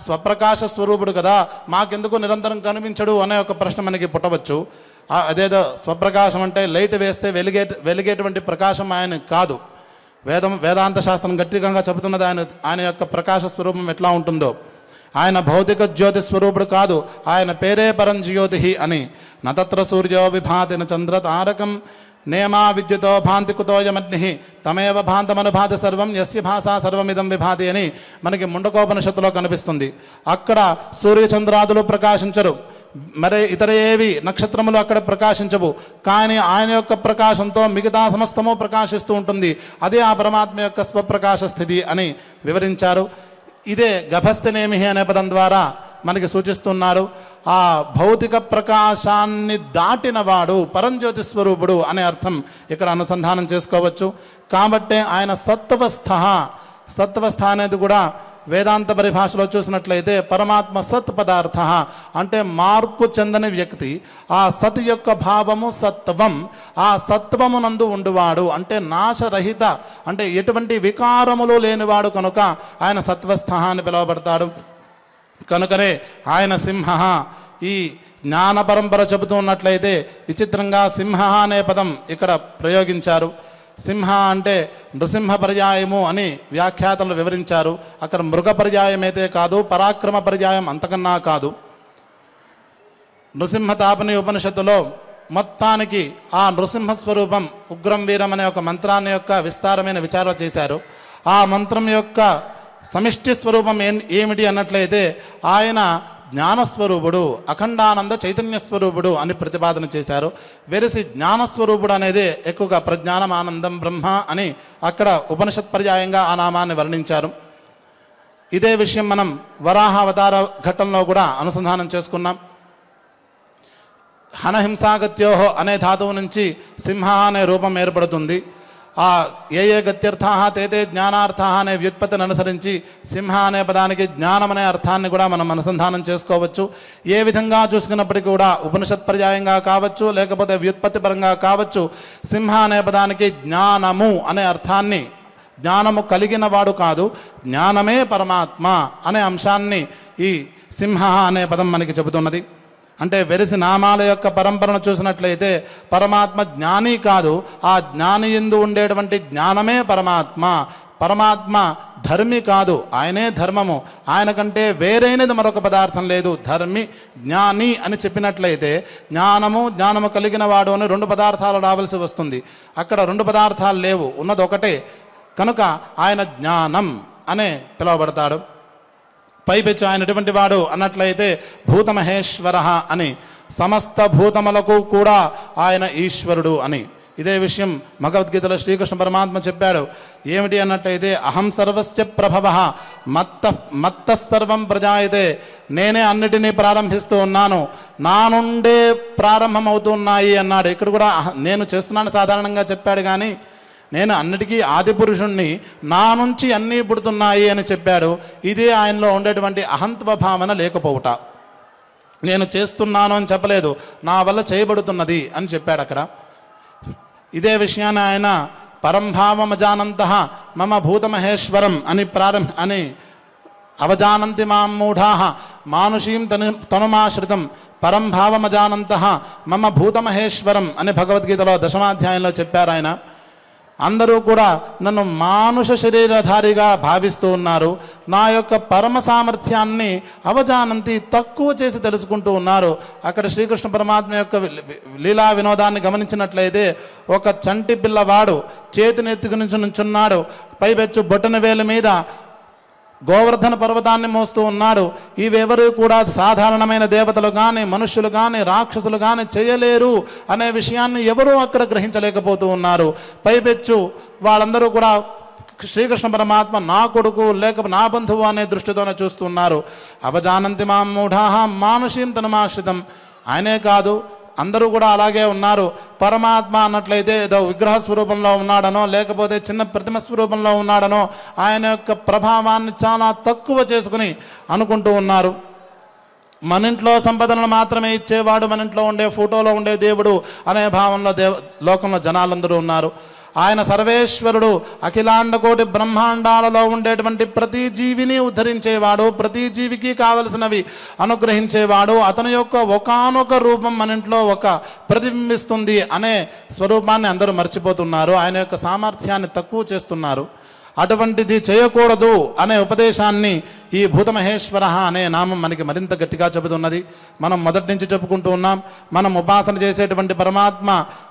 B: స్వప్రకాశ స్వరూపుడు కదా, మాకెందుకు నిరంతరం కనిపించడు అనే ఒక ప్రశ్న మనకి పుట్టవచ్చు. అదేదో స్వప్రకాశం అంటే లైట్ వేస్తే వెలిగేటువంటి ప్రకాశం ఆయన కాదు. వేదాంత శాస్త్రం గట్టిగా చెబుతున్నది ఆయన యొక్క ప్రకాశ స్వరూపం ఎట్లా ఉంటుందో. ఆయన భౌతిక జ్యోతి స్వరూపుడు కాదు, ఆయన పేరే పరంజ్యోతి అని. నతత్ర సూర్యో విభాతి న చంద్ర తారకం నేమా విద్యుతో భాంతి కుతోయమగ్ని తమేవ భాంతమనుభాతి సర్వం యస్య భాషా సర్వమిదం విభాతి అని మనకి ముండకోపనిషత్తులో కనిపిస్తుంది. అక్కడ సూర్యచంద్రాదులు ప్రకాశించరు, మరి ఇతర ఏవి నక్షత్రములు అక్కడ ప్రకాశించవు. కానీ ఆయన యొక్క ప్రకాశంతో మిగతా సమస్తము ప్రకాశిస్తూ ఉంటుంది. అదే ఆ పరమాత్మ యొక్క స్వప్రకాశ స్థితి అని వివరించారు. ఇదే గభస్తినేమిహి అనే పదం ద్వారా మనకి సూచిస్తున్నారు. ఆ భౌతిక ప్రకాశాన్ని దాటినవాడు పరంజ్యోతి స్వరూపుడు అనే అర్థం ఇక్కడ అనుసంధానం చేసుకోవచ్చు. కాబట్టే ఆయన సత్వస్థ అనేది కూడా వేదాంత పరిభాషలో చూసినట్లయితే పరమాత్మ సత్ పదార్థ అంటే మార్పు చెందని వ్యక్తి. ఆ సత్ యొక్క భావము సత్వం. ఆ సత్వమునందు ఉండువాడు అంటే నాశరహిత, అంటే ఎటువంటి వికారములు లేనివాడు కనుక ఆయన సత్వస్థ అని పిలువబడతాడు. కనుకనే ఆయన సింహ. ఈ జ్ఞాన పరంపర చెబుతూ ఉన్నట్లయితే విచిత్రంగా సింహ అనే పదం ఇక్కడ ప్రయోగించారు. సింహ అంటే నృసింహ పర్యాయము అని వ్యాఖ్యాతలు వివరించారు. అక్కడ మృగ పర్యాయం అయితే కాదు, పరాక్రమ పర్యాయం అంతకన్నా కాదు. నృసింహ తాపని ఉపనిషత్తులో మొత్తానికి ఆ నృసింహ స్వరూపం ఉగ్రం వీరం అనే ఒక మంత్రాన్ని యొక్క విస్తారమైన విచారణ చేశారు. ఆ మంత్రం యొక్క సమిష్టి స్వరూపం ఏమిటి అన్నట్లయితే ఆయన జ్ఞానస్వరూపుడు, అఖండానంద చైతన్య స్వరూపుడు అని ప్రతిపాదన చేశారు. వెరసి జ్ఞానస్వరూపుడు అనేది ఎక్కువగా ప్రజ్ఞానం ఆనందం బ్రహ్మ అని అక్కడ ఉపనిషత్ పర్యాయంగా ఆ నామాన్ని వర్ణించారు. ఇదే విషయం మనం వరాహ అవతార ఘట్టంలో కూడా అనుసంధానం చేసుకున్నాం. హనహింసాగత్యోహో అనే ధాతువు నుంచి సింహ అనే రూపం ఏర్పడుతుంది. ఆ ఏ గత్యర్థా తేతే జ్ఞానార్థ అనే వ్యుత్పత్తిని అనుసరించి సింహ అనే పదానికి జ్ఞానం అనే అర్థాన్ని కూడా మనం అనుసంధానం చేసుకోవచ్చు. ఏ విధంగా చూసుకున్నప్పటికీ కూడా ఉపనిషత్ పర్యాయంగా కావచ్చు, లేకపోతే వ్యుత్పత్తి పరంగా కావచ్చు, సింహ అనే పదానికి జ్ఞానము అనే అర్థాన్ని, జ్ఞానము కలిగిన వాడు కాదు, జ్ఞానమే పరమాత్మ అనే అంశాన్ని ఈ సింహ అనే పదం మనకి చెబుతున్నది. అంటే వెరసి నామాల యొక్క పరంపరను చూసినట్లయితే పరమాత్మ జ్ఞాని కాదు, ఆ జ్ఞాని యందు ఉండేటువంటి జ్ఞానమే పరమాత్మ. పరమాత్మ ధర్మి కాదు, ఆయనే ధర్మము. ఆయన కంటే వేరైనది మరొక పదార్థం లేదు. ధర్మి జ్ఞాని అని చెప్పినట్లయితే జ్ఞానము కలిగిన వాడు అని రెండు పదార్థాలు రావాల్సి వస్తుంది. అక్కడ రెండు పదార్థాలు లేవు, ఉన్నది ఒకటే. కనుక ఆయన జ్ఞానం అనే పిలువబడతాడు. పైపెచ్చు ఆయన ఎటువంటి వాడు అన్నట్లయితే భూతమహేశ్వర అని, సమస్త భూతములకు కూడా ఆయన ఈశ్వరుడు అని. ఇదే విషయం భగవద్గీతలో శ్రీకృష్ణ పరమాత్మ చెప్పాడు. ఏమిటి అన్నట్లయితే అహం సర్వస్య ప్రభవ మత్త సర్వం ప్రజాయతే. నేనే అన్నిటినీ ప్రారంభిస్తూ ఉన్నాను, నా నుండే ప్రారంభమవుతున్నాయి అన్నాడు. ఇక్కడ కూడా నేను చేస్తున్నాను సాధారణంగా చెప్పాడు, కానీ నేను అన్నిటికీ ఆది పురుషుణ్ణి, నా నుంచి అన్నీ పుడుతున్నాయి అని చెప్పాడు. ఇదే ఆయనలో ఉండేటువంటి అహంత్వ భావన లేకపోవుట. నేను చేస్తున్నాను అని చెప్పలేదు, నా వల్ల చేయబడుతున్నది అని చెప్పాడు అక్కడ. ఇదే విషయాన్ని ఆయన పరంభావమజానంత మమ భూతమహేశ్వరం అని అవజానంతి మాం మూఢా మానుషీం తనుమాశ్రితం పరంభావమజానంత మమ భూతమహేశ్వరం అని భగవద్గీతలో 10వ అధ్యాయంలో చెప్పారు ఆయన. అందరూ కూడా నన్ను మానుష శరీరధారిగా భావిస్తూ ఉన్నారు, నా యొక్క పరమ సామర్థ్యాన్ని అవజానంతి తక్కువ చేసి తెలుసుకుంటూ ఉన్నారు. అక్కడ శ్రీకృష్ణ పరమాత్మ యొక్క లీలా వినోదాన్ని గమనించినట్లయితే ఒక చంటి పిల్లవాడు చేతిని ఎత్తుకు నుంచున్నాడు, పైపెచ్చు బొట్టన వేలు మీద గోవర్ధన పర్వతాన్ని మోస్తూ ఉన్నాడు. ఇవెవరూ కూడా సాధారణమైన దేవతలు కానీ మనుష్యులు కానీ రాక్షసులు కానీ చేయలేరు అనే విషయాన్ని ఎవరూ అక్కడ గ్రహించలేకపోతూ ఉన్నారు. పైపెచ్చు వాళ్ళందరూ కూడా శ్రీకృష్ణ పరమాత్మ నా కొడుకు లేక నా బంధువు అనే దృష్టితోనే చూస్తున్నారు. అవజానంతి మాం మూఢాః మానుషీం తనుమాశ్రితం. ఆయనే కాదు, అందరూ కూడా అలాగే ఉన్నారు. పరమాత్మ అన్నట్లయితే ఏదో విగ్రహ స్వరూపంలో ఉన్నాడనో, లేకపోతే చిన్న ప్రతిమ స్వరూపంలో ఉన్నాడనో ఆయన యొక్క ప్రభావాన్ని చాలా తక్కువ చేసుకుని అనుకుంటూ ఉన్నారు. మన ఇంట్లో సంపదలను మాత్రమే ఇచ్చేవాడు, మన ఇంట్లో ఉండే ఫోటోలో ఉండే దేవుడు అనే భావంలో లోకంలో జనాలందరూ ఉన్నారు. ఆయన సర్వేశ్వరుడు, అఖిలాండ కోటి బ్రహ్మాండాలలో ఉండేటువంటి ప్రతి జీవిని ఉద్ధరించేవాడు, ప్రతి జీవికి కావలసినవి అనుగ్రహించేవాడు. అతని యొక్క ఒకానొక రూపం మన ఇంట్లో ప్రతిబింబిస్తుంది అనే స్వరూపాన్ని అందరూ మర్చిపోతున్నారు, ఆయన యొక్క సామర్థ్యాన్ని తక్కువ చేస్తున్నారు. అటువంటిది చేయకూడదు అనే ఉపదేశాన్ని ఈ భూతమహేశ్వర అనే నామం మనకి మరింత గట్టిగా చెబుతున్నది. మనం మొదటి నుంచి చెప్పుకుంటూ ఉన్నాం, మనం ఉపాసన చేసేటువంటి పరమాత్మ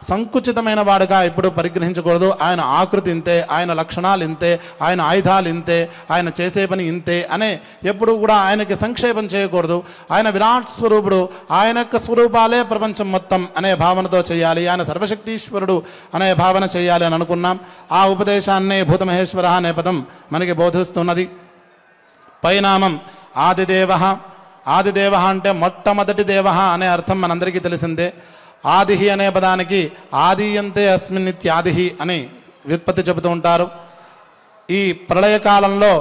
B: సంకుచితమైన వాడుగా ఎప్పుడు పరిగ్రహించకూడదు. ఆయన ఆకృతి ఇంతే, ఆయన లక్షణాలు ఇంతే, ఆయన ఆయుధాలు ఇంతే, ఆయన చేసే పని ఇంతే అనే ఎప్పుడు కూడా ఆయనకి సంక్షేపం చేయకూడదు. ఆయన విరాట్ స్వరూపుడు, ఆయన యొక్క స్వరూపాలే ప్రపంచం మొత్తం అనే భావనతో చేయాలి. ఆయన సర్వశక్తీశ్వరుడు అనే భావన చేయాలి అని అనుకున్నాం. ఆ ఉపదేశాన్నే భూతమహేశ్వర అనే పదం మనకి బోధిస్తున్నది. పైనామం ఆదిదేవ. ఆదిదేవ అంటే మొట్టమొదటి దేవ అనే అర్థం మనందరికీ తెలిసిందే. ఆదిహి అనే పదానికి ఆదియంతే అస్మిన్ ఇత్యాదిహి అని వ్యుత్పత్తి చెబుతూ ఉంటారు. ఈ ప్రళయకాలంలో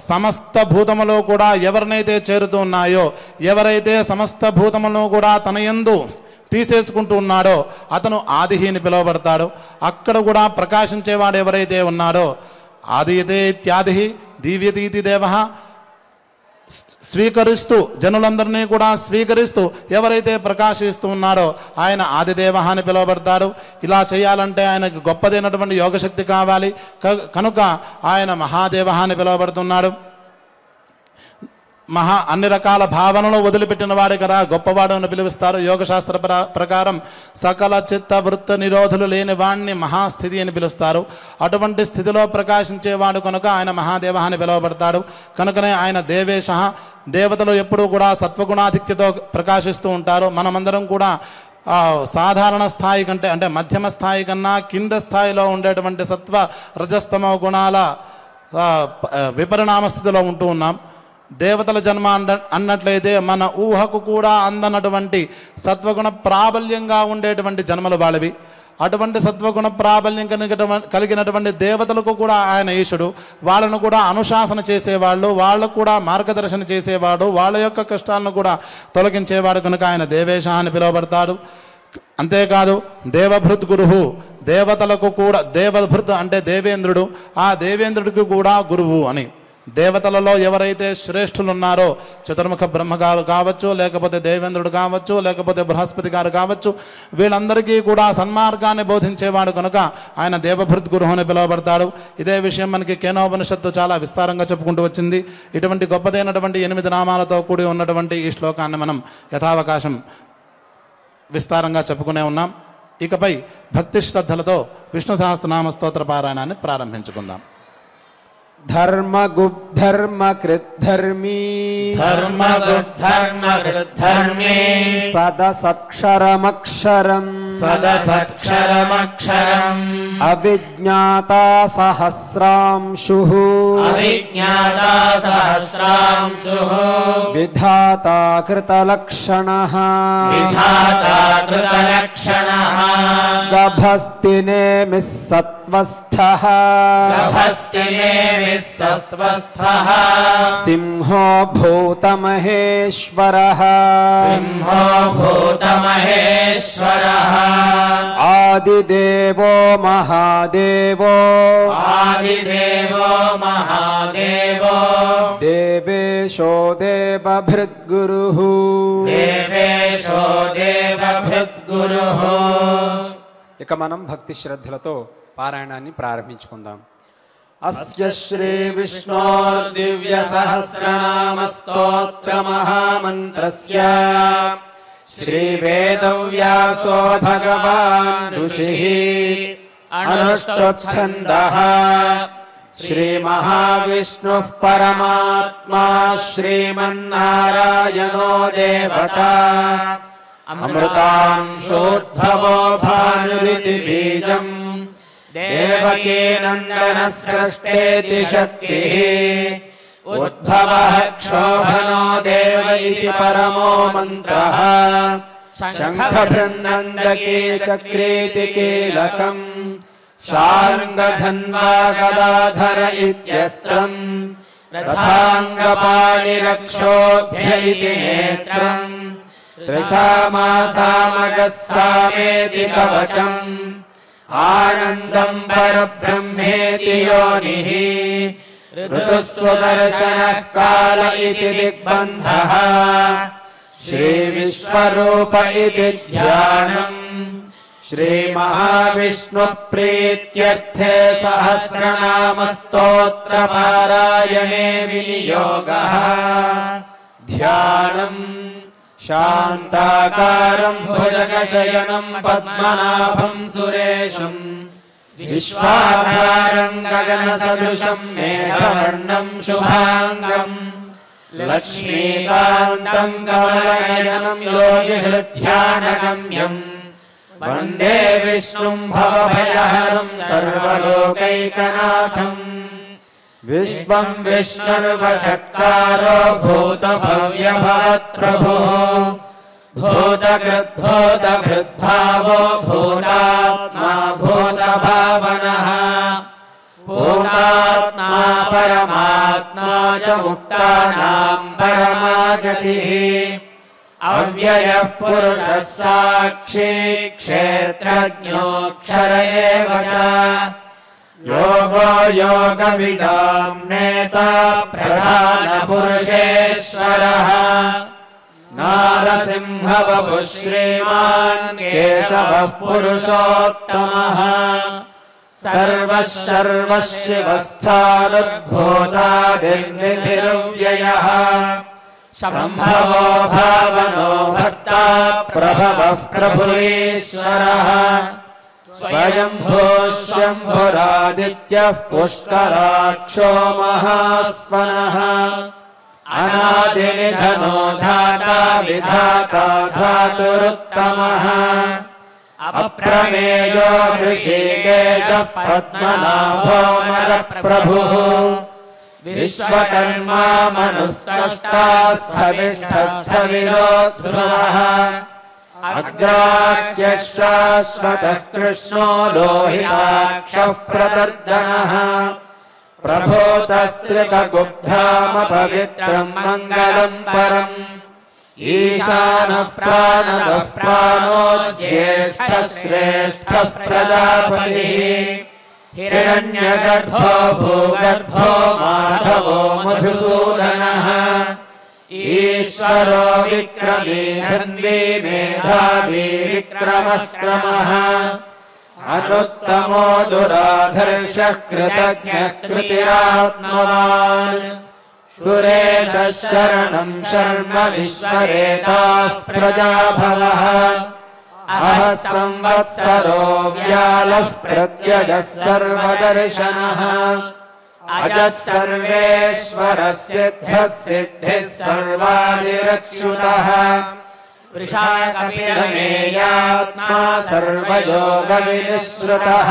B: సమస్త భూతములు కూడా ఎవరినైతే చేరుతూ ఉన్నాయో, ఎవరైతే సమస్త భూతములను కూడా తన యందు తీసేసుకుంటూ ఉన్నాడో అతను ఆదిహి అని పిలువబడతాడు. అక్కడ కూడా ప్రకాశించేవాడు ఎవరైతే ఉన్నాడో ఆదియతే ఇత్యాదిహి దివ్యతీతి దేవ స్వీకరిస్తూ జనులందరినీ కూడా స్వీకరిస్తూ ఎవరైతే ప్రకాశిస్తూ ఉన్నాడో ఆయన ఆదిదేవ అని పిలువబడతాడు. ఇలా చేయాలంటే ఆయనకు గొప్పదైనటువంటి యోగశక్తి కావాలి. కనుక ఆయన మహాదేవ అని పిలువబడుతున్నాడు. అన్ని రకాల భావనలు వదిలిపెట్టిన వాడు కదా గొప్పవాడు అని పిలుస్తారు. యోగశాస్త్ర ప్రకారం సకల చిత్త వృత్త నిరోధులు లేని వాణ్ణి మహాస్థితి అని పిలుస్తారు. అటువంటి స్థితిలో ప్రకాశించేవాడు కనుక ఆయన మహాదేవ అని పిలువబడతాడు. కనుకనే ఆయన దేవేశ. దేవతలు ఎప్పుడూ కూడా సత్వగుణాధిక్యతో ప్రకాశిస్తూ ఉంటారు. మనమందరం కూడా సాధారణ స్థాయి కంటే అంటే మధ్యమ స్థాయి కన్నా కింద స్థాయిలో ఉండేటువంటి సత్వ రజస్తమ గుణాల విపరిణామ స్థితిలో ఉంటూ ఉన్నాం. దేవతల జన్మ అన్నట్లయితే మన ఊహకు కూడా అందనటువంటి సత్వగుణ ప్రాబల్యంగా ఉండేటువంటి జన్మలు వాళ్ళవి. అటువంటి సత్వగుణ ప్రాబల్యం కలిగినటువంటి దేవతలకు కూడా ఆయన ఈశుడు. వాళ్ళను కూడా అనుశాసన చేసేవాళ్ళు, వాళ్ళకు కూడా మార్గదర్శన చేసేవాడు, వాళ్ళ యొక్క కష్టాలను కూడా తొలగించేవాడు కనుక ఆయన దేవేశ అని పిలువబడతాడు. అంతేకాదు దేవభృత్ గురువు, దేవతలకు కూడా దేవభృత్ అంటే దేవేంద్రుడు, ఆ దేవేంద్రుడికి కూడా గురువు అని. దేవతలలో ఎవరైతే శ్రేష్ఠులు ఉన్నారో చతుర్ముఖ బ్రహ్మగారు కావచ్చు, లేకపోతే దేవేంద్రుడు కావచ్చు, లేకపోతే బృహస్పతి గారు కావచ్చు, వీళ్ళందరికీ కూడా సన్మార్గాన్ని బోధించేవాడు కనుక ఆయన దేవభృత్ గురువు అని పిలువబడతాడు. ఇదే విషయం మనకి కేనోపనిషత్తు చాలా విస్తారంగా చెప్పుకుంటూ వచ్చింది. ఇటువంటి గొప్పదైనటువంటి 8 నామాలతో కూడి ఉన్నటువంటి ఈ శ్లోకాన్ని మనం యథావకాశం విస్తారంగా చెప్పుకునే ఉన్నాం. ఇకపై భక్తి శ్రద్ధలతో విష్ణు సహస్రనామ స్తోత్ర పారాయణాన్ని ప్రారంభించుకుందాం.
C: धर्मकृद्धर्मी
D: धर्मकृद्धर्मी
C: सदसत्क्षरमक्षरम् अविज्ञाता सहस्रांशुः विधाता कृतलक्षणः गभस्ति नेमिः सत्त्वस्थः सिंहो भूतमहेश्वरः आदिदेवो महादेवो देवेशो देवभृद्गुरुः ఇక మనం భక్తి శ్రద్ధలతో పారాయణాన్ని ప్రారంభించుకుందాం. అస్య శ్రీ విష్ణోర్దివ్య సహస్రనామ స్తోత్ర మహామంత్రస్య శ్రీ వేదవ్యాసో భగవాన్ ఋషిః అనుష్ఠుప్ఛందః శ్రీ మహావిష్ణుః పరమాత్మా శ్రీమన్నారాయణో దేవతా అమృతాంశోద్భవో భానురితి బీజం దేవకీ నందన స్రష్టేతి శక్తిః ఉద్భవః క్షోభనో దేవ ఇతి పరమో మంత్రః శంఖభృన్నందకీ చక్రేతి కీలకం శార్ంగధన్వా గదాధర ఇత్యస్త్రం రథాంగపాణిరక్షోభ్య ఇతి నేత్రం త్రిసామాసామగస్సామేతి కవచం ఆనందం పరబ్రహ్మేతి యోనిః ఋతుస్వదర్శనః కాల ఇతి దిగ్బంధః శ్రీ విశ్వరూప ఇతి ధ్యానం శ్రీ మహావిష్ణు ప్రీత్యర్థే సహస్రనామ స్తోత్ర పారాయణే వినియోగః ధ్యానం శాంతాకారం భుజగశయనం పద్మనాభం సురేశం విశ్వాధారం గగన సదృశం మేఘవర్ణం శుభాంగం లక్ష్మీకాంతం కమలనయనం యోగిహృద్ధ్యానగమ్యం వందే విష్ణుం భవభయహరం సర్వలోకైకనాథం విశ్వం విష్ణుర్వషట్కారో భూతభవ్య భవత్ప్రభుః భూతకృద్భూతభృద్భావో భూతాత్మా భూతభావనః పూర్ణా शुद्धात्मा परमात्मा च मुक्तानां परमा गतिः अव्ययः पुरुषः साक्षी क्षेत्रज्ञोऽक्षर एव च योगो योगविदां नेता प्रधानपुरुषेश्वरः नारसिंहवपुः श्रीमान् केशवः पुरुषोत्तमः सर्वः सर्वः शिवस्थानुर्भूतादिर्निधिरव्ययः सम्भवो भावनो भर्ता प्रभवः प्रभुरीश्वरः स्वयंभूः शम्भुरादित्यः पुष्कराक्षो महास्वनः अनादिनिधनो धाता विधाता धातुरुत्तमः अप्रमेयो ऋषिकेशः पद्मनाभोऽमरप्रभुः विश्वकर्मा मनुस्कष्टास्थविष्ठस्थविरो ध्रुवः अग्राह्यः शाश्वतः कृष्णो लोहिताक्षः प्रतर्दनः प्रभूतस्त्रिकगुब्धामपवित्रम् मङ्गलम् परम् ईशानः प्राणदः प्राणो ज्येष्ठः श्रेष्ठः प्रजापतिः हिरण्यगर्भो भूगर्भो माधवो मधुसूदनः ईश्वरो विक्रमी धन्वी मेधावी विक्रमः क्रमः अनुत्तमो दुराधर्षः कृतज्ञः कृतिरात्मवान् सुरेशः शरणम् शर्म विश्वरेताः प्रजाभवः अहः संवत्सरो व्यालः प्रत्यजः सर्वदर्शनः अजः सर्वेश्वरः सिद्धः सिद्धिः सर्वादिरच्युतः वृषाकपिरमेयात्मा सर्वयोगविनिःसृतः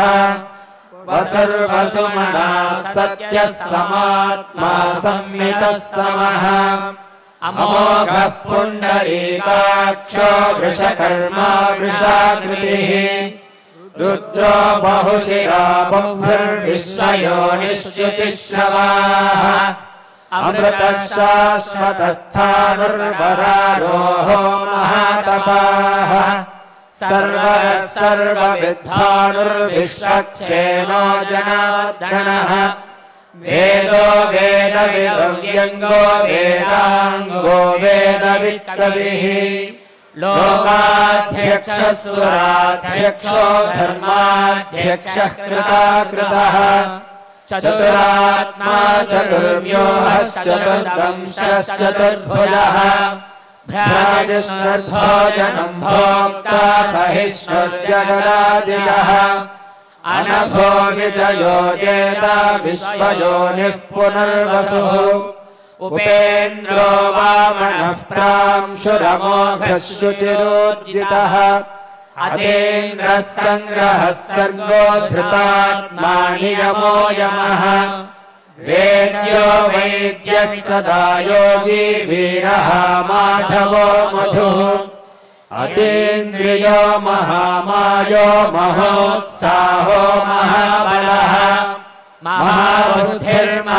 C: वसुर्वसुमनः सत्यः समात्मा संमितः समः अमोघः पुण्डरीकाक्षो वृषकर्मा वृषाकृतिः रुद्रो बहुशिरा बहुभिर्विश्वयोनिश्रुतिश्रवाः अमृतः शाश्वतस्थानुर्वरारोहो महातपाः सर्वरः सर्वविद्वानुर्विश्वक्सेनो जनार्दनः वेदो वेदविदव्यङ्गो वेदाङ्गो वेदवित्कविः लोकाध्यक्षः सुराध्यक्षो धर्माध्यक्षः कृताकृतः चतुरात्मा चतुर्व्यूहश्चतुर्दंशश्चतुर्भुजः भ्राजस्नुर्भोजनम् भोक्ता सहिष्णुर्जगदादिगः अनघो विजयो जेता विश्वयोनिः पुनर्वसुः उपेन्द्रो वामनः प्रांशुरमोघः शुचिरोज्जितः अतीन्द्रः सङ्ग्रहः सर्गो धृतात्मा नियमो यमः वेद्यो वैद्यः सदा योगी वीरः माधवो मधुः अतीन्द्रियो महामायो महोत्साहो महाबलः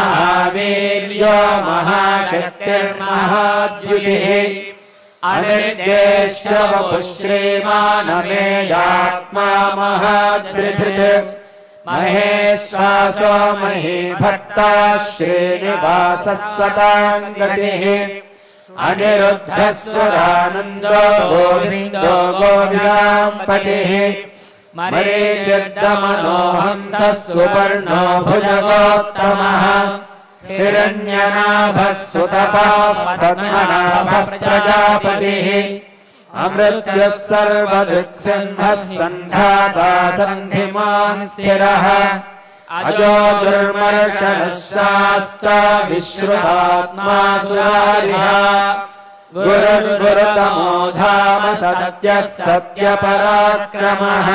C: महाबुद्धिर्महावीर्यो महाशक्तिर्महाद्युतिः अनिर्देश्यवपुः श्रीमानमेयात्मा महाद्रिधृत् महेश्वासो महीभर्ता श्रीनिवासः सताम् गतिः अनिरुद्धः सुरानन्दो गोविन्दो गोविदाम्पतिः मरीचिर्दमनोहंसः सुपर्णो भुजगोत्तमः हिरण्यनाभः सुतपाः पद्मनाभः प्रजापतिः अमृत्यः सर्वदृक्सिंहः सन्धाता सन्धिमान् स्थिरः अजो दुर्मर्शनः शास्ता विश्रुतात्मा सुरारिः गुरुर्गुरुतमो धाम सत्यः सत्यपराक्रमः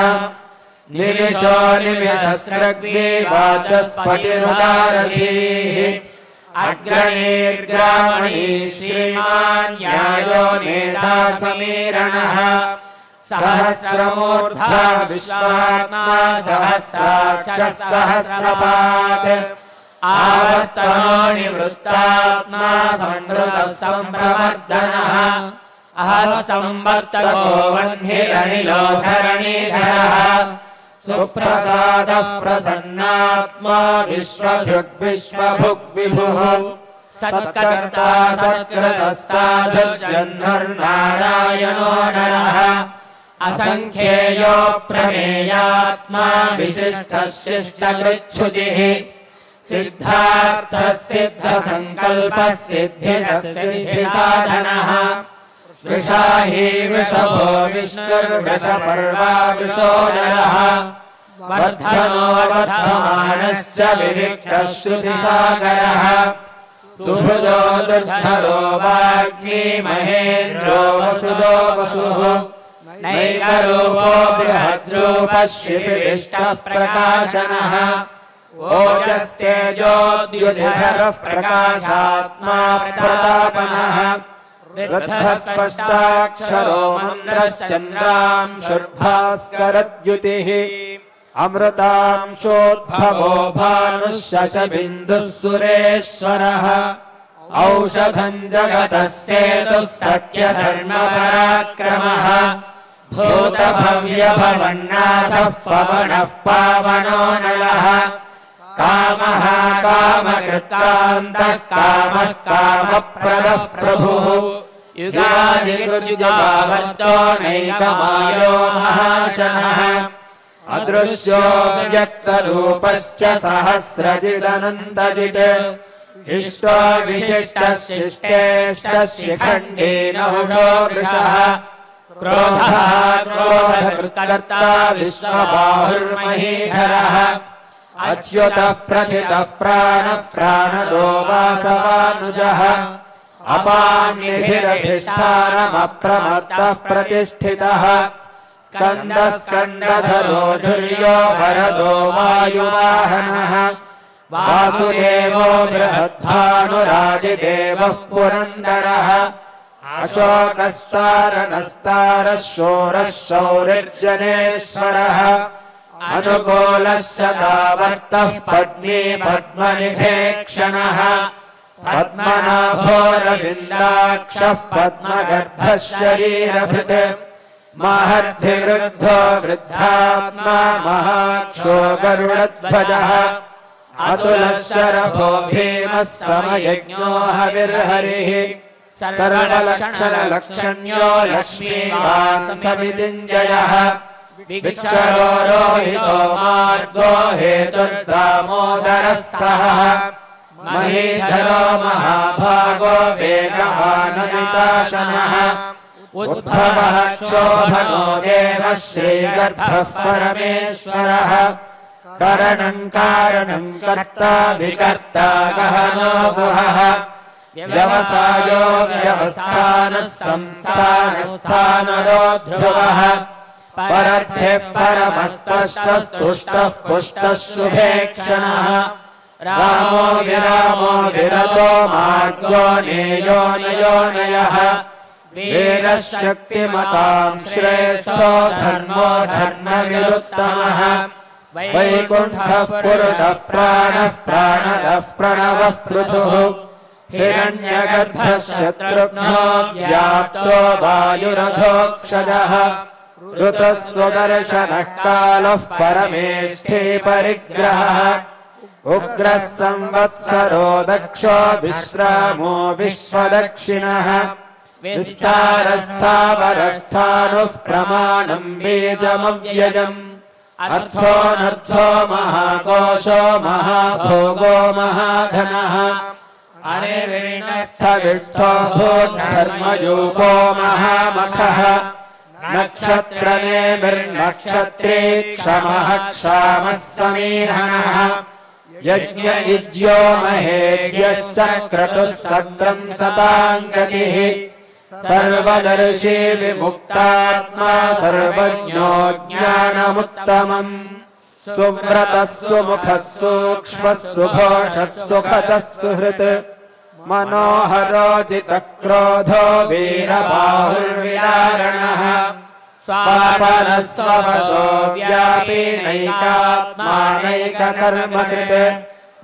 C: निमिषो निमिषस्रग्वी वाचस्पतिरुदारधीः अग्रणीर्ग्रामणी श्रीमान् न्यायो नेता समीरणः सहस्रमूर्धा विश्वात्मा सहस्राक्षः सहस्रपात् आवर्तनो निवृत्तात्मा संवृतः संप्रवर्धनः अहः संवर्तको वह्निरनिलो धरणीधरः सुप्रसादः प्रसन्नात्मा विश्वधृग्विश्वभुग्विभुः सत्कर्ता सत्कृतः साधुर्जह्नुर्नारायणो नरः असंख्येयो प्रमेयात्मा विशिष्टः शिष्टकृच्छुचिः सिद्धार्थः सिद्धसङ्कल्पः सिद्धिरः सिद्धिसाधनः वृषाही वृषभो विष्णुर्वृषपर्वा वृषोदरः वर्धनो वर्धमानश्च विविक्तः श्रुतिसागरः सुभुजो दुर्धरो वाग्मी महेन्द्रो वसुदो वसुः नैकरूपो बृहद्रूपः शिपिविष्टः प्रकाशनः ओजस्तेजोद्युधिधरः प्रकाशात्मा प्रतापनः वृद्धः स्पष्टाक्षरो मन्द्रश्चन्द्रांशुर्भास्करद्युतिः अमृतांशोद्भवो भानुः शशबिन्दुः सुरेश्वरः औषधम् जगतः सेतुः सत्यधर्मपराक्रमः भूतभव्यभवन्नाथः पवनः पावनो नलः कामः कामकृत्कान्तः कामः कामप्रदः प्रभुः युगादिकृत्युगावर्तो नैकमायो महाशनः अदृश्यो व्यक्तरूपश्च सहस्रजिदनन्तजित् इष्टो विशिष्टः शिष्टेष्टः शिखण्डी नहुषो वृषः क्रोधः क्रोधकृत्कर्ता विश्वबाहुर्महीधरः अच्युतः प्रथितः प्राणः प्राणदो वासवानुजः अपान्निधिरधिष्ठानमप्रमत्तः प्रतिष्ठितः स्कन्दः स्कन्दधरो धुर्यो वरदो वायुवाहनः वासुदेवो बृहद्भानुरादिदेवः पुरन्दरः अशोकस्तारनस्तारः शोरः शौरिर्जनेश्वरः अनुकूलः शतावर्तः पद्मी पद्मनिभेक्षणः पद्मनाभोरविन्दाक्षः पद्मगर्भः शरीरभृत् महद्धिवृद्धो वृद्धात्मा महाक्षो गरुडध्वजः अतुलः शरभो भीमः समयज्ञो हविर्हरिः सर्वलक्षणलक्षण्यो लक्ष्मीवान् समितिञ्जयः विक्षरो रोहितो मार्गो हेतुर्दामोदरः सहः महीधरो महाभागो वेगवानविताशनः उद्भवः क्षोभनो देवः श्रीगर्भः परमेश्वरः करणं कारणं कर्ता विकर्ता गहनो गुहः व्यवसायो व्यवस्थानः संस्थानस्थानरो ध्रुवः परद्भिः परमः स्पष्टस्तुष्टः पुष्टः शुभेक्षणः रामो विरतो मार्गो नेयो नयोनयः वीरः शक्तिमतां श्रेष्ठो धर्मो धर्मविरुत्तमः वैकुण्ठः पुरुषः प्राणः प्राणदः प्रणवः पृथुः हिरण्यगर्भः शत्रुघ्नो व्याप्तो वायुरथोक्षजः ऋतः स्वदर्शनः कालः परमेष्ठी परिग्रहः उग्रः संवत्सरो दक्षो विश्रामो विश्वदक्षिणः विस्तारस्थावरस्थानुः प्रमाणम् बीजमव्ययम् अर्थोऽनर्थो महाकोशो महाभोगो महाधनः अनिर्विण्णस्थविष्ठो भूधर्मयूपो महामखः नक्षत्रनेमिर्नक्षत्री क्षमः क्षामः समीहनः यज्ञयुज्यो महेज्यश्च क्रतुः सत्रम् सताम् गतिः सर्वदर्शी विमुक्तात्मा सर्वज्ञो ज्ञानमुत्तमम् सुव्रतः सुमुखः सूक्ष्मः सुघोषः सुखतः सुहृत् मनोहरोजितक्रोधो वीरबाहुर्विदारणः स्वापनः स्ववशो व्यापी नैकात्मा नैककर्मकृत्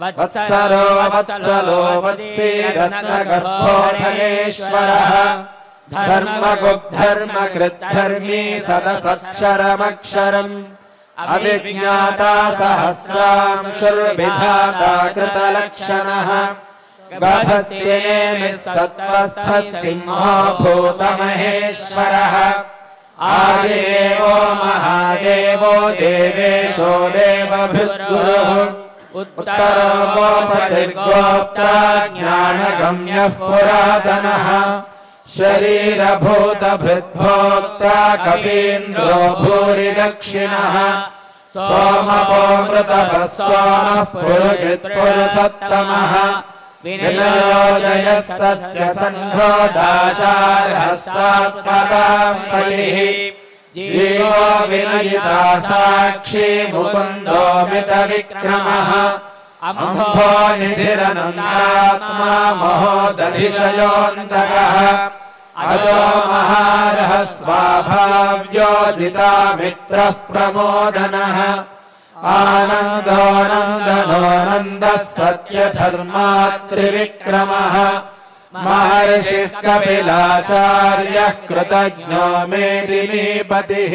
C: वत्सरो वत्सलो वत्सी रत्नगर्भो धनेश्वरः धर्मगुग्धर्मकृद्धर्मी सदसक्षरमक्षरम् अविज्ञाता सहस्रांशुर्विधाता कृतलक्षणः गभस्तिनेमिः सत्त्वस्थः सिंहो भूतमहेश्वरः आदिदेवो महादेवो देवेशो देवभृद्गुरुः उत्तरो गोपतिर्गोप्ता ज्ञानगम्यः पुरातनः शरीरभूतभृद्भोक्ता कपीन्द्रो भूरि दक्षिणः सोमपोमृतपः सोमः पुरुचित्पुरुषोत्तमः विनयोजयः सत्यसन्धो दाशार्हः सात्वतां पतिः जीवो विनयिता साक्षी मुकुन्दो मितविक्रमः अम्भो निधिरनन्दात्मा महोदधिशयोऽन्तकः अजो महारः स्वाभाव्योजिता मित्रः प्रमोदनः आनन्दो नन्दनो नन्दः सत्यधर्मात्रिविक्रमः महर्षिः कपिलाचार्यः कृतज्ञो मेदिनीपतिः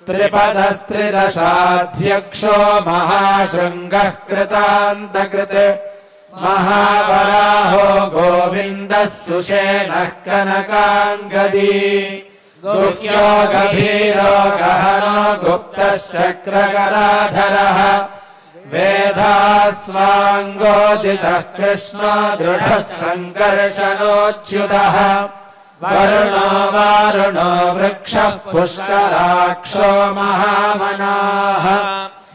C: त्रिपदस्त्रिदशाध्यक्षो महाशृङ्गः कृतान्तकृत् महावराहो गोविन्दः सुषेणः कनकाङ्गदी गुह्यो गभीरो गहनो गुप्तश्चक्रगदाधरः वेदास्वाङ्गोजितः कृष्णो दृढः सङ्कर्षणोच्युतः वरुणो वारुणो वृक्षः पुष्कराक्षो महामनाः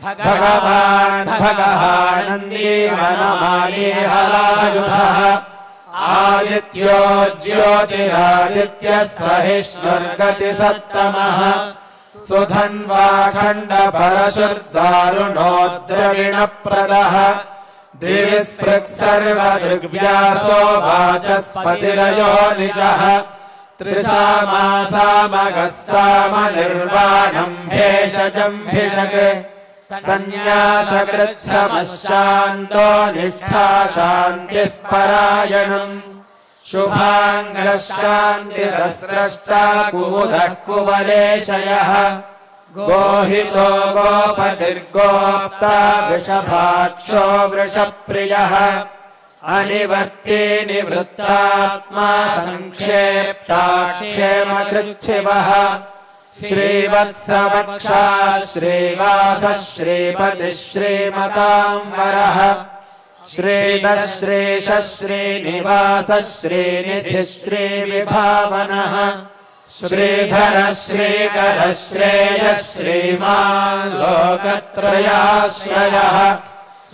C: भगवान् भगः नन्दी वनमाली हलायुधः आदित्यो ज्योतिरादित्यः सहिष्णुर्गतिसत्तमः सुधन्वाखण्डपरशुर्दारुणो द्रविणप्रदः दिवि स्पृक्सर्वदृग्व्यासो वाचस्पतिरयो निजः त्रिसामासामगः सामनिर्वाणम् भेषजम्भिषक् सन्न्यासकृच्छमशान्तो निष्ठा शान्तिः परायणम् शुभाङ्गः शान्तिरस्रष्टा कुमुदः कुवलेशयः गोहितो गोपतिर्गोप्ता वृषभाक्षो वृषप्रियः अनिवर्ती निवृत्तात्मा संक्षेप्ता क्षेमकृच्छिवः श्रीवत्सवक्षा श्रीवासः श्रीपतिः श्रीमताम्बरः श्रीधः श्रीशः श्रीनिवासः श्रीनिधिः श्रीविभावनः श्रीधरः श्रीकरः श्रेयः श्रीमान् लोकत्रयाश्रयः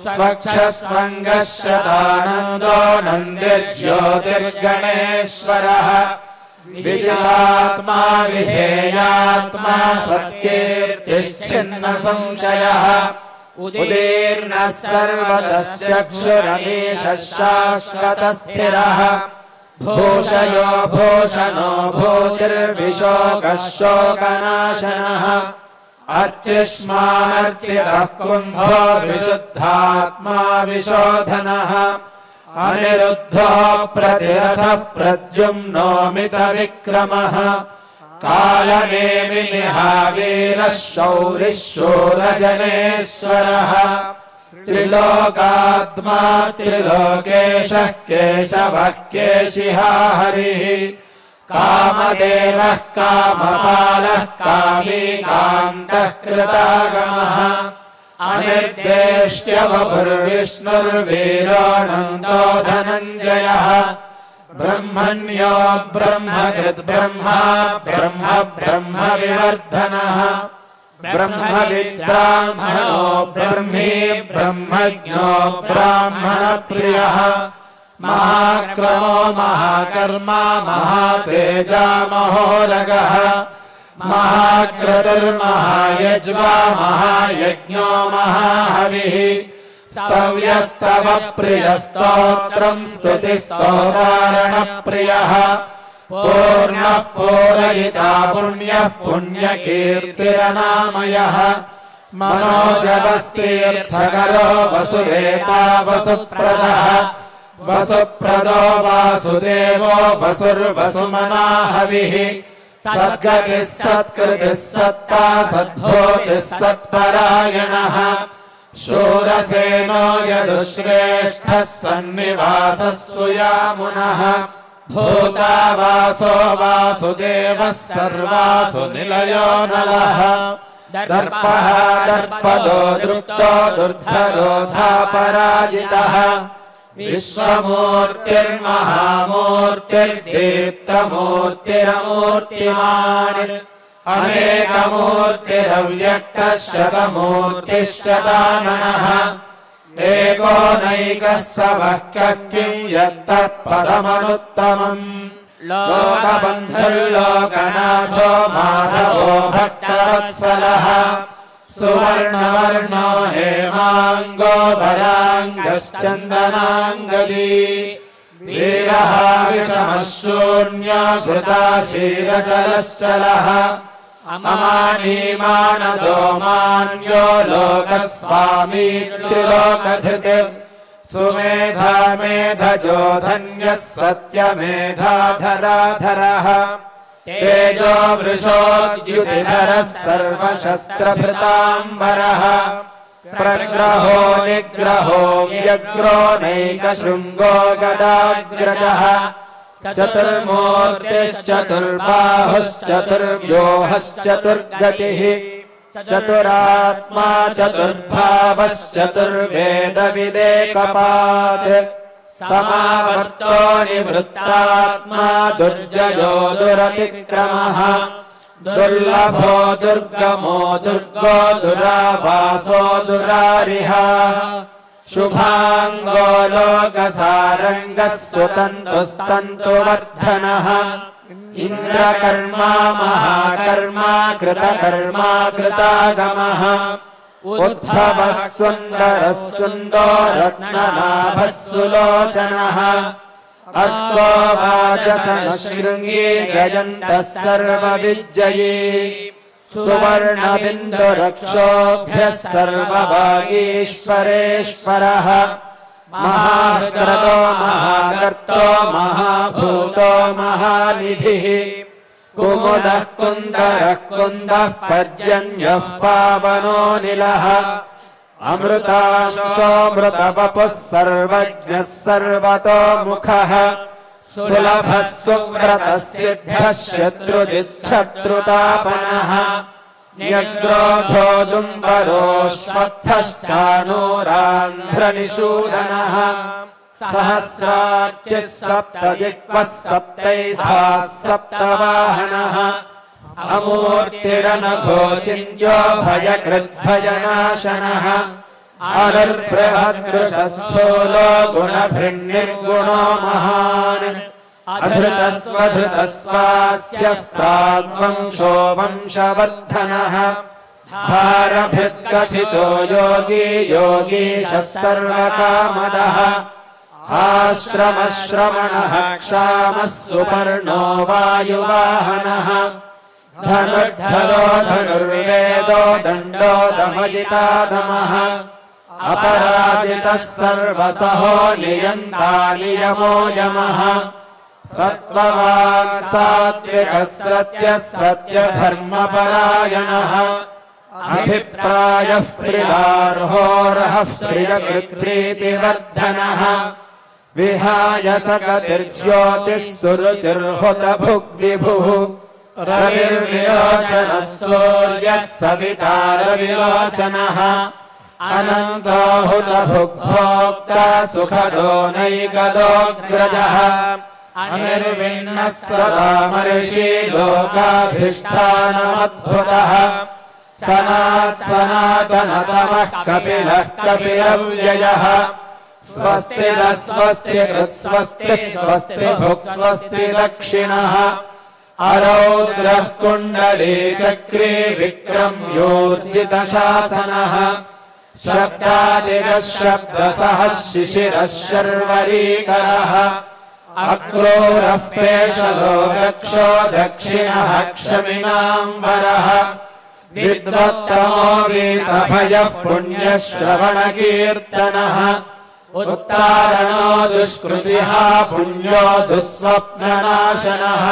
C: स्वक्षस्वङ्गः शतानन्दो नन्दिर्ज्योतिर्गणेश्वरः विजितात्मा विधेयात्मा सत्कीर्तिश्चिन्न संशयः उदीर्णः सर्वतश्चक्षुरमीशः शाश्वतः स्थिरः भूषयो भूषणो भूतिर्विशोकः शोकनाशनः अर्चिष्मानर्चितः कुम्भो विशुद्धात्मा विशोधनः अनिरुद्धो प्रतिरथः प्रद्युम्नो मितविक्रमः कालनेमिनिहावीरः शौरिः शूरजनेश्वरः त्रिलोकात्मा त्रिलोकेशः केशवः केशिहा हरिः कामदेवः कामपालः कामी कान्तः कृतागमः अनिर्देष्ट्यवपुर्विष्णुर्वीरोऽनन्तो धनञ्जयः ब्रह्मण्यो ब्रह्मकृद्ब्रह्मा ब्रह्म ब्रह्म विवर्धनः ब्रह्मविद्ब्राह्मणो ब्रह्मी ब्रह्मज्ञो ब्राह्मणप्रियः महाक्रमो महाकर्मा महातेजा महोरगः महाक्रतुर्महायज्वा महायज्ञो महाहविः स्तव्यस्तव प्रियस्तोत्रम् स्तुतिस्तोतारणप्रियः पूर्णः पूरयिता पुण्यः पुण्यकीर्तिरनामयः मनोजवस्तीर्थकरो वसुरेता वसुप्रदः वसुप्रदो वासुदेवो वसुर्वसुमना हविः सद्गतिः सत्कृतिः सत्ता सद्भूतिः सत्परायणः शूरसेनो यदुश्रेष्ठः सन्निवासः सुयामुनः भूता वासो वासुदेवः सर्वासु निलयो नलः दर्पः दर्पदो दृप्तो दुर्धरोधापराजितः विश्वमूर्तिर्महामूर्तिर्दीप्तमूर्तिरमूर्तिमान् अनेकमूर्तिरव्यक्तः शतमूर्तिः शताननः एको नैकः सवः किं यत्तत्पदमनुत्तमम् लोकबन्धुर्लोकनाथो माधवो भक्तवत्सलः सुवर्णवर्णो हेमाङ्गो वराङ्गश्चन्दनाङ्गदी वीरः विषमः शून्यो घृताशीरजलश्चलः अमानीमानदो मान्यो लोकस्वामी त्रिलोकधृत् सुमेधा मेधजो धन्यः सत्यमेधाधराधरः तेजो वृषोद्युतिधरः सर्वशस्त्रभृताम्बरः प्रग्रहो निग्रहो व्यग्रो नैकशृङ्गो गदाग्रजः चतुर्मूर्तिश्चतुर्बाहुश्चतुर्व्यूहश्चतुर्गतिः चतुरात्मा चतुर्भावश्चतुर्वेदविदेकपात् समावर्तो निवृत्तात्मा दुर्जयो दुरतिक्रमः दुर्लभो दुर्गमो दुर्गो दुरावासो दुरारिः शुभाङ्गो लोकसारङ्गः स्वतन्तुस्तन्तुवर्धनः इन्द्रकर्मा महाकर्मा कृतकर्मा कृतागमः उद्भवः सुन्दरः सुन्दो रत्ननाभः सुलोचनः अर्को वाजसनः शृङ्गी गजन्तः सर्वविज्जयी सुवर्णबिन्दुरक्षोभ्यः सर्वभागीश्वरेश्वरः महाक्रतो महाकर्तो महाभूतो महानिधिः कुमुदः कुन्दरः कुन्दः पर्जन्यः पावनो निलः अमृतांशोऽमृतवपुः सर्वज्ञः सर्वतोमुखः सुलभः सुव्रतः सिद्धः शत्रुजिच्छत्रुतापनः न्यग्रोधो दुम्बरोऽश्वत्थश्चानूरान्ध्रनिषूदनः सहस्रार्चिः सप्तजिह्वः सप्तैधाः सप्तवाहनः अमूर्तिरनघो चिन्त्यो भयकृद्भयनाशनः अनुर्बृहद्कृशस्थूलो गुणभृन्निर्गुणो महान् अधृतस्वधृतस्वास्यः प्राग्वंशो वंशवर्धनः भारभृत्कथितो योगी योगीशः सर्वकामदः आश्रमश्रवणः क्षामः सुपर्णो वायुवाहनः धनुर्धरो धनुर्वेदो दण्डो दमजितादमः अपराजितः सर्वसहो नियन्ता नियमो यमः सत्त्ववान् सात्विकः सत्यः सत्यधर्मपरायणः अभिप्रायः प्रियार्होर्हः प्रियकृत्प्रीतिवर्धनः विहाय सकतिर्ज्योतिः सुरुचिर्हुतभुग्विभुः रविर्विलोचनः सूर्यः सविता रविलोचनः अनन्तो हुतभुग्भोक्ता सुखदो नैकदोऽग्रजः अनिर्विण्णः सदा महर्षि लोकाधिष्ठानमद्भुतः सनातनतमः कपिलः कपिलव्ययः स्वस्ति न स्वस्ति कृत्स्वस्ति स्वस्ति भुक् स्वस्ति दक्षिणः अरौद्रः कुण्डली चक्रे विक्रम्योर्जितशासनः शब्दादिगः शब्दसः शिशिरः शर्वरीकरः अक्रूरः पेशलो दक्षो दक्षिणः क्षमिणाम्बरः विद्वत्तमो गीतभयः पुण्यश्रवणकीर्तनः उत्तारणो दुष्कृतिः पुण्यो दुःस्वप्ननाशनः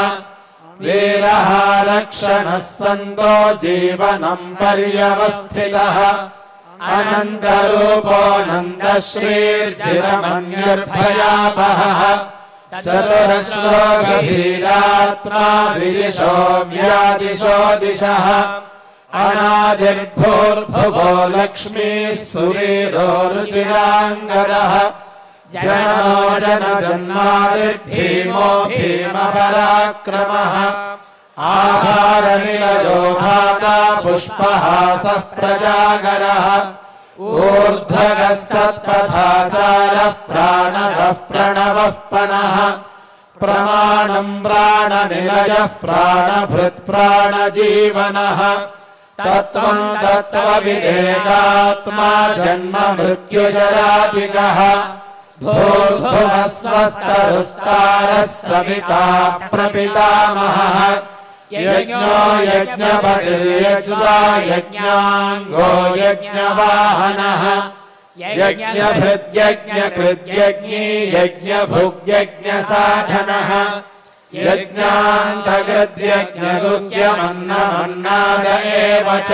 C: वीरः रक्षणः सन्तो जीवनं पर्यवस्थितः अनन्तरूपोऽनन्तश्रीर्जितमन्यर्भयापहः चतुरश्रो गभीरात्मा दिदिशो व्यादिशो दिशः अनादिर्भूर्भुवो लक्ष्मीः सुवीरो रुचिराङ्गदः जनो जनजन्मादिर्भीमो भीमपराक्रमः आहारनिलयो भाता पुष्पहासः प्रजागरः ऊर्ध्वगः सत्पथाचारः प्राणदः प्रणवः पणः प्रमाणम् प्राणनिलयः प्राणभृत् प्राणजीवनः तत्त्वम् तत्त्वविदेकात्मा जन्म मृत्युजरादिकः भूर्भुवः स्वस्तरुस्तारः सविता प्रपितामहः यज्ञो यज्ञपतिर्यज्वा यज्ञाङ्गो यज्ञवाहनः यज्ञभृद्यज्ञकृद्यज्ञी यज्ञभुग्यज्ञसाधनः यज्ञान्तकृद्यज्ञगुह्यमन्नमन्नाद एव च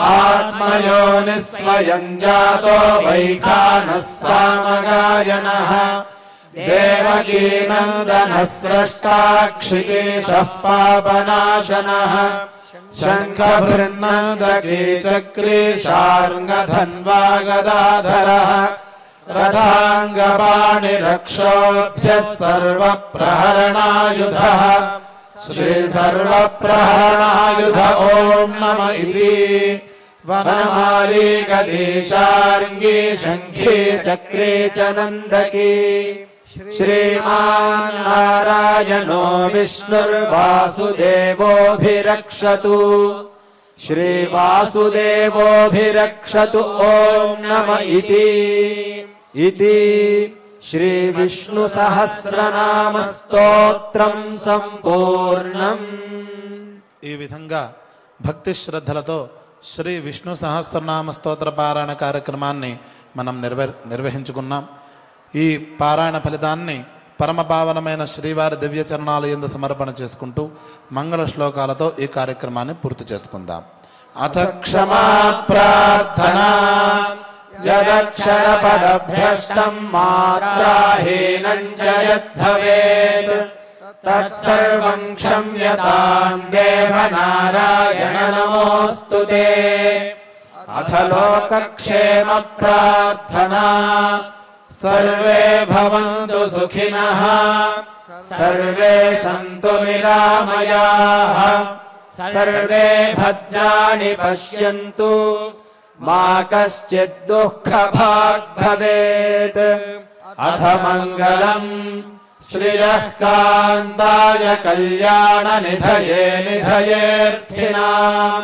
C: आत्मयोनिः स्वयं जातो वैखानः सामगायनः देवकीनन्दनः स्रष्टा क्षितीशः पापनाशनः शङ्खभृन्नदकी चक्री शार्ङ्गधन्वा गदाधरः रथाङ्गपाणिरक्षोभ्यः सर्वप्रहरणायुधः श्रीसर्वप्रहरणायुध ॐ नम इति वनमाली गदीशार्ङ्गी शङ्खी चक्रे च नन्दकी श्रीमान् नारायणो विष्णुर्वासुदेवोऽभिरक्षतु श्रीवासुदेवोऽभिरक्षतु ॐ नम इति श्रीविष्णुसहस्रनामस्तोत्रं సంపూర్ణం।
B: ఈ విధంగా భక్తి శ్రద్ధలతో శ్రీ విష్ణు సహస్రనామ స్తోత్ర పారాయణ కార్యక్రమాన్ని మనం నిర్వహించుకున్నాం। ఈ పారాయణ ఫలితాన్ని పరమ పావనమైన శ్రీవారి దివ్య చరణాల యందు సమర్పణ చేసుకుంటూ మంగళ శ్లోకాలతో ఈ కార్యక్రమాన్ని పూర్తి చేసుకుందాం। అథ క్షమా ప్రార్థనా యదక్షరపదభ్రష్టం మాత్రాహీనం చ యద్భవేత్ తత్సర్వం క్షమ్యతాం దేవ నారాయణ నమోऽस्तु తే। అథ లోకక్షేమ ప్రార్థనా సర్వే భవంతు సుఖినః సర్వే సంతు నిరామయాః సర్వే భద్రాణి పశ్యంతు మా కశ్చిద్ దుఃఖభాగ్ భవేత్। అథ మంగళం శ్రియః కాంతాయ కళ్యాణ నిధయే నిధయేర్థినాం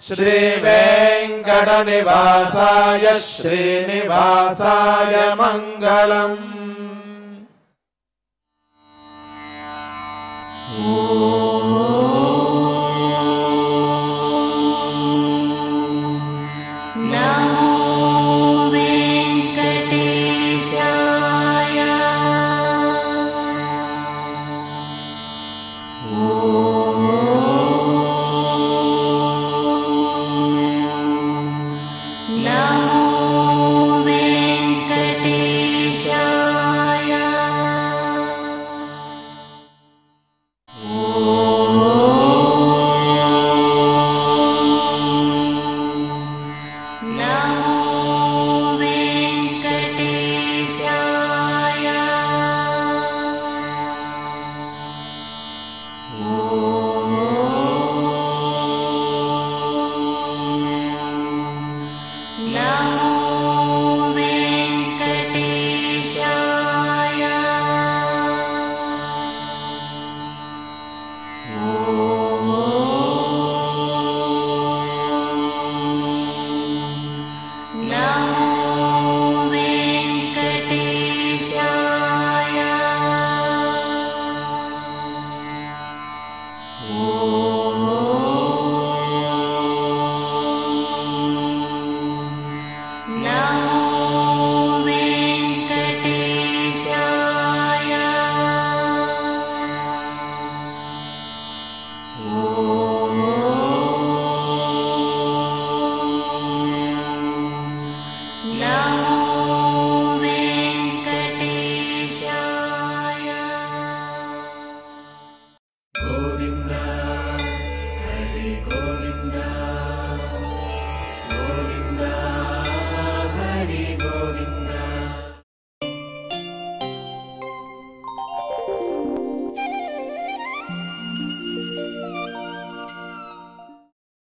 B: శ్రీ వెంకట నివాసాయ శ్రీనివాసాయ మంగళం।
D: Oh